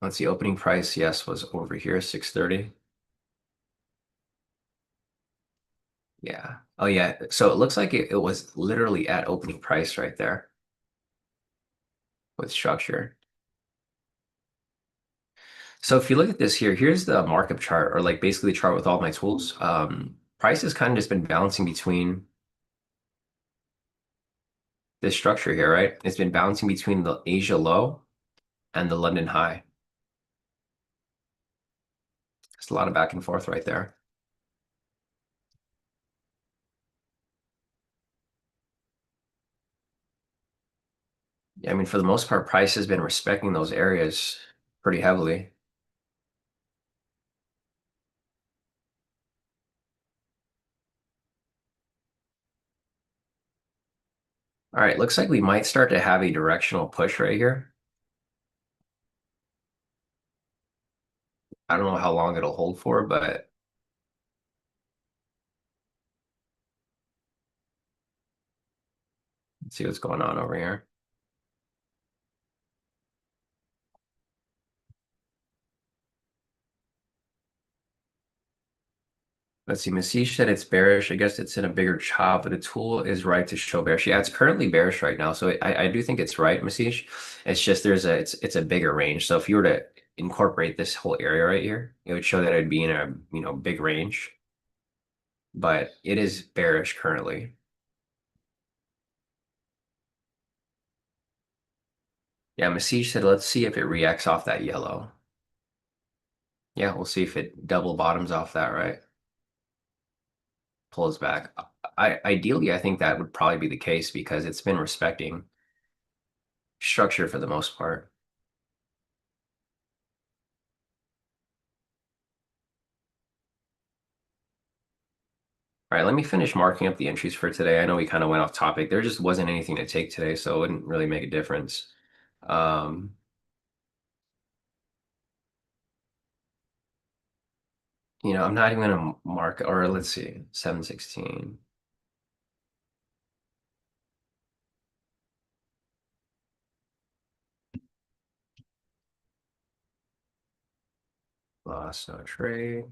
Let's see, opening price, yes, was over here, 630. Yeah. Oh, yeah. So it looks like it was literally at opening price right there with structure. So if you look at this here, here's the markup chart, or like basically the chart with all my tools. Price has kind of just been bouncing between this structure here, right? It's been bouncing between the Asia low and the London high. It's a lot of back and forth right there. Yeah, I mean, for the most part, price has been respecting those areas pretty heavily. All right, looks like we might start to have a directional push right here. I don't know how long it'll hold for, but let's see what's going on over here. Let's see, Masish said it's bearish. I guess it's in a bigger chop, but the tool is right to show bearish. Yeah, it's currently bearish right now, so I do think it's right, Masish. It's just it's a bigger range. So if you were to incorporate this whole area right here, it would show that it'd be in a big range, but it is bearish currently. Yeah, Masish said let's see if it reacts off that yellow. Yeah, we'll see if it double bottoms off that, right? Pulls back. Ideally, I think that would probably be the case because it's been respecting structure for the most part. All right, let me finish marking up the entries for today. I know we kind of went off topic. There just wasn't anything to take today, so it wouldn't really make a difference. Um, I'm not even gonna mark, or let's see, 716. Lost no trade.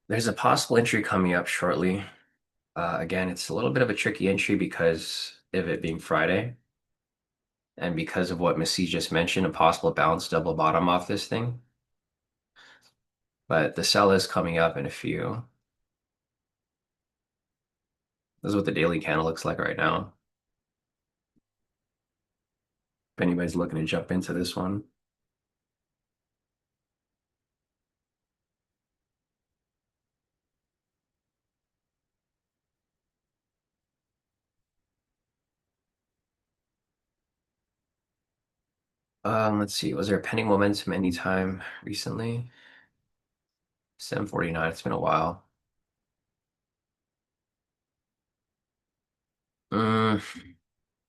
There's a possible entry coming up shortly. Again, it's a little bit of a tricky entry because of it being Friday. And because of what Missy just mentioned, a possible bounce double bottom off this thing. But the sell is coming up in a few. This is what the daily candle looks like right now. If anybody's looking to jump into this one. Let's see. Was there a pending momentum anytime recently? 749. It's been a while. Mm,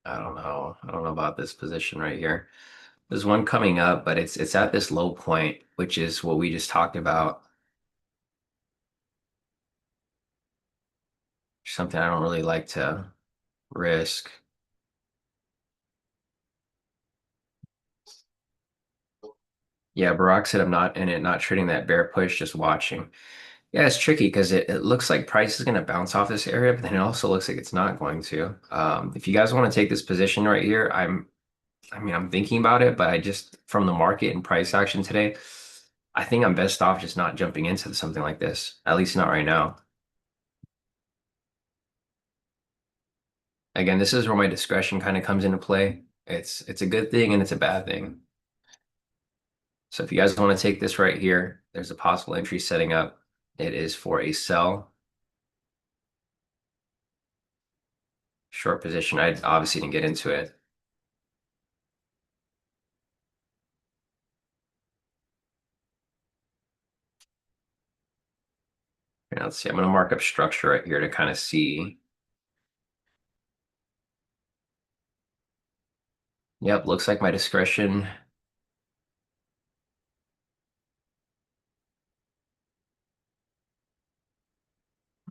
I don't know. I don't know about this position right here. There's one coming up, but it's at this low point, which is what we just talked about. Something I don't really like to risk. Yeah, Barack said I'm not in it, not trading that bear push, just watching. Yeah, it's tricky because it looks like price is going to bounce off this area, but then it also looks like it's not going to. If you guys want to take this position right here, I'm thinking about it, but I just, from the market and price action today, I think I'm best off just not jumping into something like this, at least not right now. Again, this is where my discretion kind of comes into play. It's a good thing and it's a bad thing. So if you guys want to take this right here, there's a possible entry setting up. It is for a sell short position. I obviously didn't get into it. Here, let's see. I'm going to mark up structure right here to kind of see. Yep, looks like my discretion.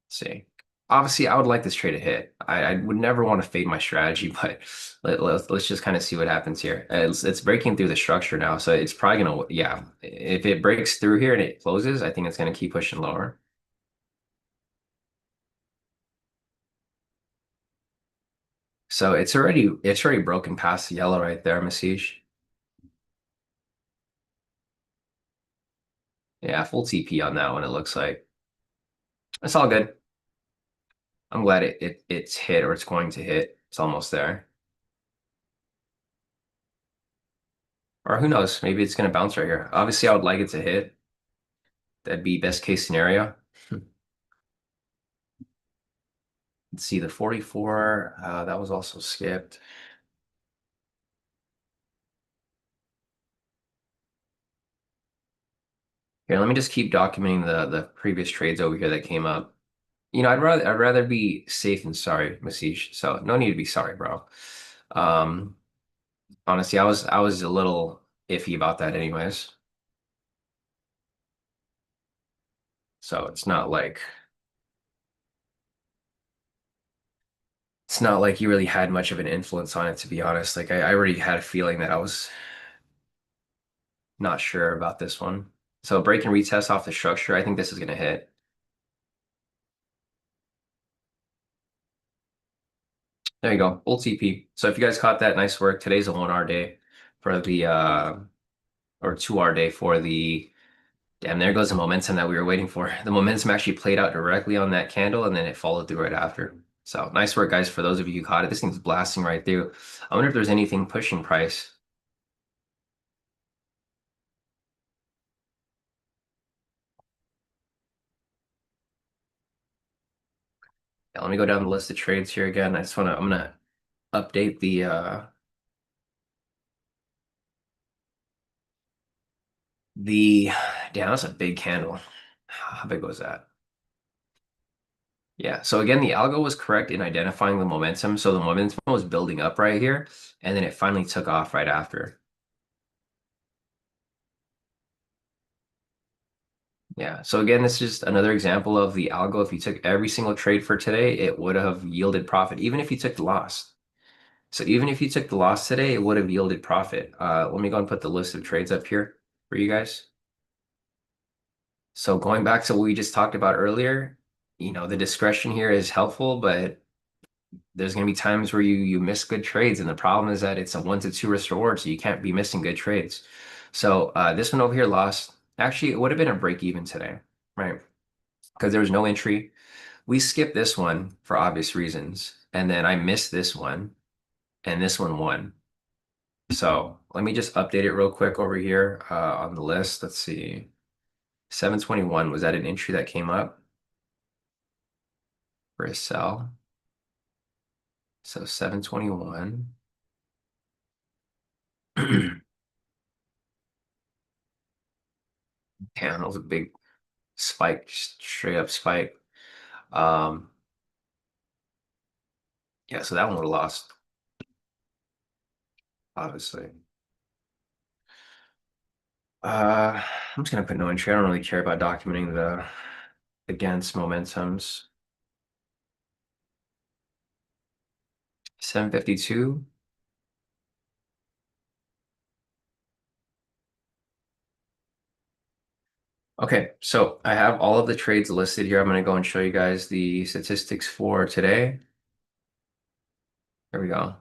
Let's see. Obviously, I would like this trade to hit. I would never want to fade my strategy, but let's just kind of see what happens here. It's breaking through the structure now, so it's probably gonna, yeah. If it breaks through here and it closes, I think it's gonna keep pushing lower. So it's already broken past the yellow right there, Message. Yeah, full TP on that one, it looks like. It's all good. I'm glad it's hit or it's going to hit. It's almost there. Or who knows, maybe it's gonna bounce right here. Obviously, I would like it to hit. That'd be best case scenario. Let's see the 44. That was also skipped. Here, let me just keep documenting the previous trades over here that came up. I'd rather be safe than sorry, Masish. So no need to be sorry, bro. Um, honestly, I was a little iffy about that anyways. So it's not like you really had much of an influence on it, to be honest. Like I already had a feeling that I was not sure about this one. So break and retest off the structure. I think this is gonna hit. There you go, full TP. So if you guys caught that, nice work. Today's a 1 hour day for the or 2 hour day for the damn, there goes the momentum that we were waiting for. The momentum actually played out directly on that candle and then it followed through right after. So nice work, guys, for those of you who caught it. This thing's blasting right through. I wonder if there's anything pushing price. Yeah, let me go down the list of trades here again. I'm gonna update the damn, that's a big candle. How big was that? Yeah. So again, the algo was correct in identifying the momentum. So the momentum was building up right here, and then it finally took off right after. Yeah. So again, this is just another example of the algo. If you took every single trade for today, it would have yielded profit, even if you took the loss. So even if you took the loss today, it would have yielded profit. Let me go and put the list of trades up here for you guys. So going back to what we just talked about earlier, the discretion here is helpful, but there's going to be times where you miss good trades, and the problem is that it's a 1 to 2 risk reward, so you can't be missing good trades. So this one over here lost. Actually, it would have been a break even today, right? Because there was no entry. We skipped this one for obvious reasons, and then I missed this one, and this one won. So let me just update it real quick over here on the list. Let's see. 721, was that an entry that came up for a sell? So 721. Damn, that was a big spike, straight up spike. Um, yeah, so that one would have lost, obviously. I'm just gonna put no entry. I don't really care about documenting the against momentums. 752. Okay, so I have all of the trades listed here. I'm gonna go and show you guys the statistics for today. Here we go.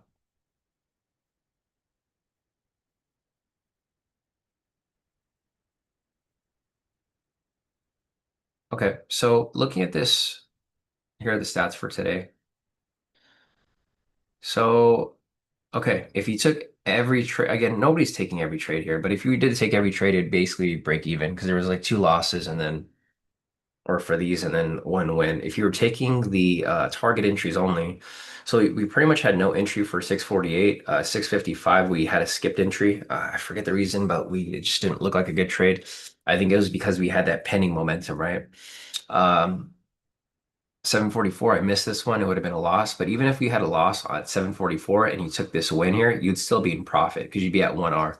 Okay, so looking at this, here are the stats for today. So, okay, if you took every trade, again, nobody's taking every trade here, but if you did take every trade, it'd basically break even because there was like two losses and then, or for these and then one win. If you were taking the target entries only, so we pretty much had no entry for 648, 655, we had a skipped entry. I forget the reason, but it just didn't look like a good trade. I think it was because we had that pending momentum, right? 744, I missed this one. It would have been a loss. But even if we had a loss at 744 and you took this win here, you'd still be in profit because you'd be at 1R.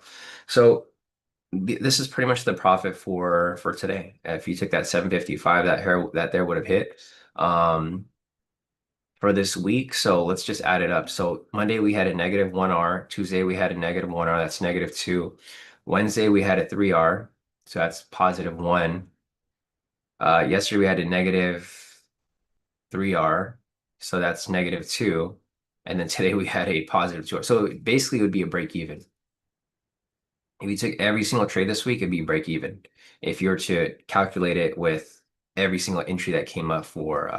So this is pretty much the profit for today. If you took that 755, that there would have hit for this week. So let's just add it up. So Monday we had a negative 1R. Tuesday we had a negative 1R. That's negative 2. Wednesday we had a 3R. So that's positive 1. Yesterday we had a negative 3R. So that's negative 2. And then today we had a positive 2R. So basically it would be a break even. If you took every single trade this week, it'd be break even. If you were to calculate it with every single entry that came up for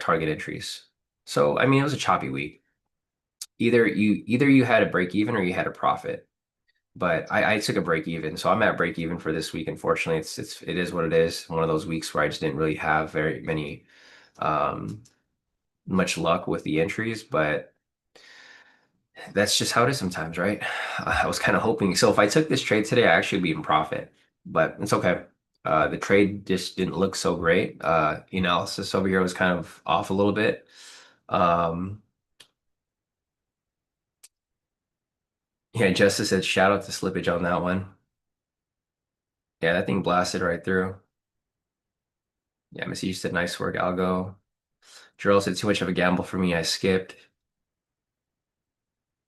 target entries. So I mean, it was a choppy week. Either you had a break even or you had a profit. But I took a break even, so I'm at break even for this week. Unfortunately, it is what it is. One of those weeks where I just didn't really have very many um, much luck with the entries, but that's just how it is sometimes, right? I was kind of hoping. So if I took this trade today, I actually would be in profit, but it's okay. The trade just didn't look so great. Analysis over here was kind of off a little bit. Um, yeah, Justice said shout out to slippage on that one. Yeah, that thing blasted right through. Yeah, Missy said nice work, Algo. Jarrell said too much of a gamble for me. I skipped.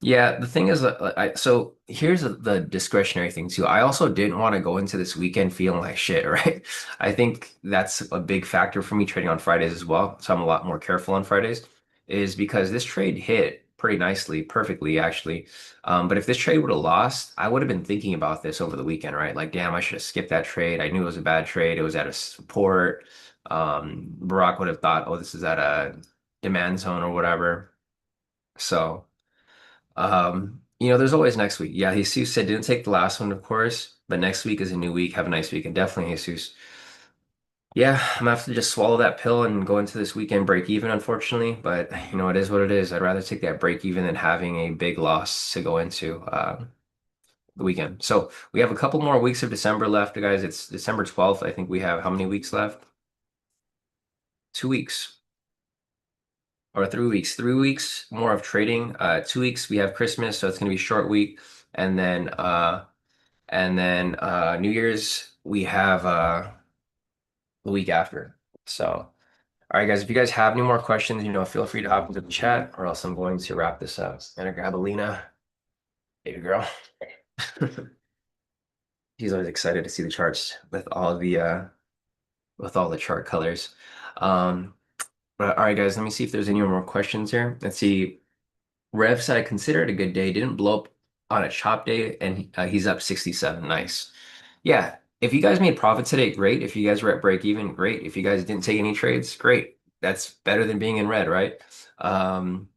Yeah, the thing is, so here's the discretionary thing too. I also didn't want to go into this weekend feeling like shit, right? I think that's a big factor for me trading on Fridays as well. So I'm a lot more careful on Fridays, is because this trade hit pretty nicely, perfectly actually. But if this trade would have lost, I would have been thinking about this over the weekend, right? Like, damn, I should have skipped that trade. I knew it was a bad trade. It was at a support. Barack would have thought, oh, this is at a demand zone or whatever. So. There's always next week. Yeah, Jesus said didn't take the last one, of course, but next week is a new week. Have a nice weekend. Definitely, Jesus. Yeah, I'm gonna have to just swallow that pill and go into this weekend break even, unfortunately. But it is what it is. I'd rather take that break even than having a big loss to go into the weekend. So we have a couple more weeks of December left, guys. It's December 12th. I think we have how many weeks left? 2 weeks or 3 weeks. 3 weeks more of trading. 2 weeks we have Christmas, so it's gonna be a short week. And then New Year's we have the week after. So, all right, guys, if you guys have any more questions, feel free to hop into the chat, or else I'm going to wrap this up. I'm gonna grab Alina, baby girl. She's always excited to see the charts with all the chart colors. Um, but all right, guys, let me see if there's any more questions here. Let's see. Rev said I consider it a good day. Didn't blow up on a chop day, and he's up 67. Nice. Yeah. If you guys made profit today, great. If you guys were at break even, great. If you guys didn't take any trades, great. That's better than being in red, right? Um,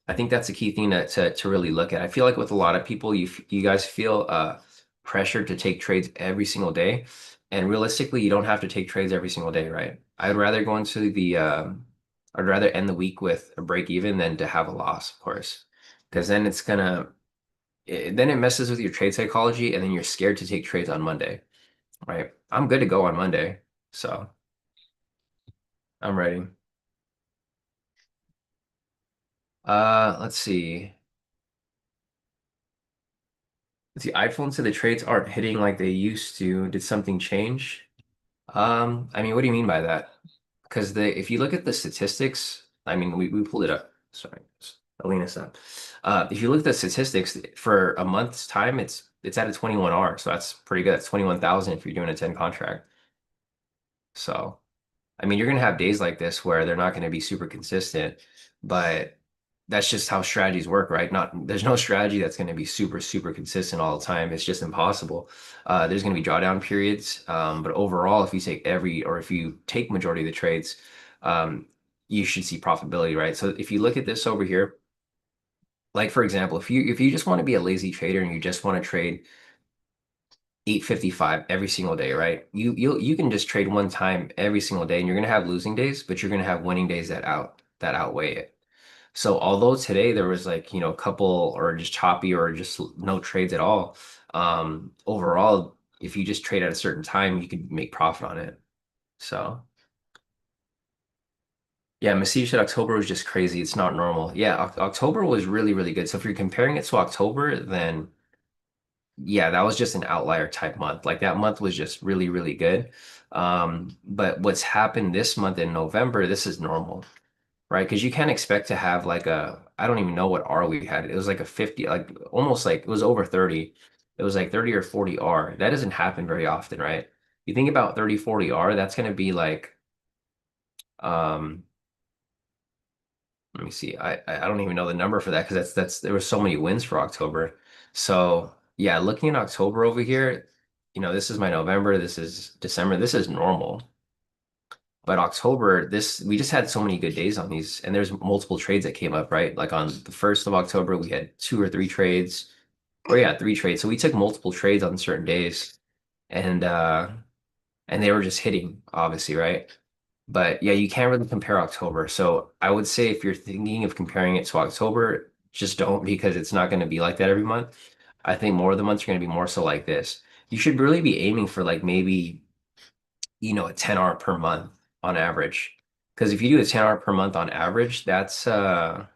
I think that's a key thing to really look at. I feel like with a lot of people, you guys feel pressured to take trades every single day, and realistically, you don't have to take trades every single day, right? I'd rather end the week with a break even than to have a loss, of course, because then then it messes with your trade psychology, and then you're scared to take trades on Monday. Right. I'm good to go on Monday. So I'm ready. Let's see. Let's see. iPhone said the trades aren't hitting like they used to. Did something change? I mean, what do you mean by that? Because if you look at the statistics, I mean, we pulled it up. Sorry, Alina said. If you look at the statistics for a month's time, it's at a 21R, so that's pretty good. It's 21,000 if you're doing a 10 contract. So. I mean, you're going to have days like this where they're not going to be super consistent, but that's just how strategies work, right? There's no strategy that's going to be super, super consistent all the time. It's just impossible. There's going to be drawdown periods. But overall, if you take majority of the trades, um, you should see profitability, right? So if you look at this over here, like for example, if you just want to be a lazy trader and you just want to trade 855 every single day, right? You can just trade one time every single day and you're gonna have losing days, but you're gonna have winning days that outweigh it. So although today there was like, a couple or just choppy or just no trades at all, overall, if you just trade at a certain time, you could make profit on it. So Yeah, Massive said October was just crazy. It's not normal. Yeah, October was really, really good. So if you're comparing it to October, then yeah, that was just an outlier type month. Like that month was just really, really good. But what's happened this month in November, this is normal, right? Because you can't expect to have like a, I don't even know what R we had. It was like a 50, like almost like it was over 30. It was like 30 or 40 R. That doesn't happen very often, right? You think about 30, 40 R, that's going to be like, um, let me see. I don't even know the number for that because that's there were so many wins for October. So yeah, looking at October over here, this is my November, this is December, this is normal. But October, this we just had so many good days on these, and there's multiple trades that came up, right? Like on the 1st of October, we had two or three trades, or yeah, three trades. So we took multiple trades on certain days, and they were just hitting, obviously, right? But yeah, you can't really compare October. So I would say if you're thinking of comparing it to October, just don't because it's not going to be like that every month. I think more of the months are going to be more so like this. You should really be aiming for like maybe, a 10 hour per month on average. Because if you do a 10 hour per month on average, that's 20%.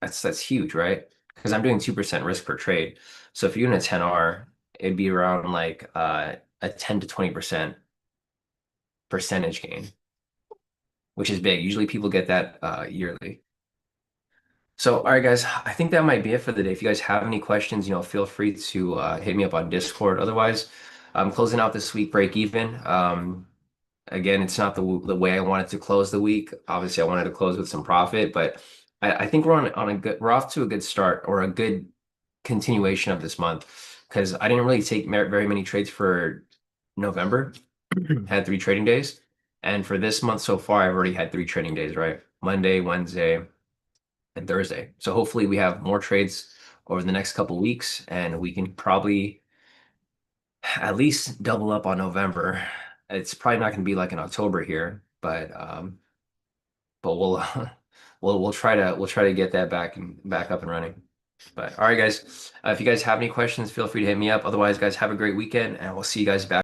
That's huge, right? Because I'm doing 2% risk per trade. So if you're doing a 10 hour, it'd be around like a 10 to 20% percentage gain, which is big. Usually people get that yearly. So, all right, guys, I think that might be it for the day. If you guys have any questions, feel free to hit me up on Discord. Otherwise, I'm closing out this week break even. Again, it's not the way I wanted to close the week. Obviously, I wanted to close with some profit, but I think we're off to a good start or a good continuation of this month because I didn't really take very many trades for November. Had three trading days. And for this month so far, I've already had three trading days, right? Monday, Wednesday, and Thursday. So hopefully we have more trades over the next couple weeks and we can probably at least double up on November. It's probably not going to be like in October here, but we'll we'll try to get that back up and running. But all right, guys, if you guys have any questions, feel free to hit me up. Otherwise, guys, have a great weekend and we'll see you guys back.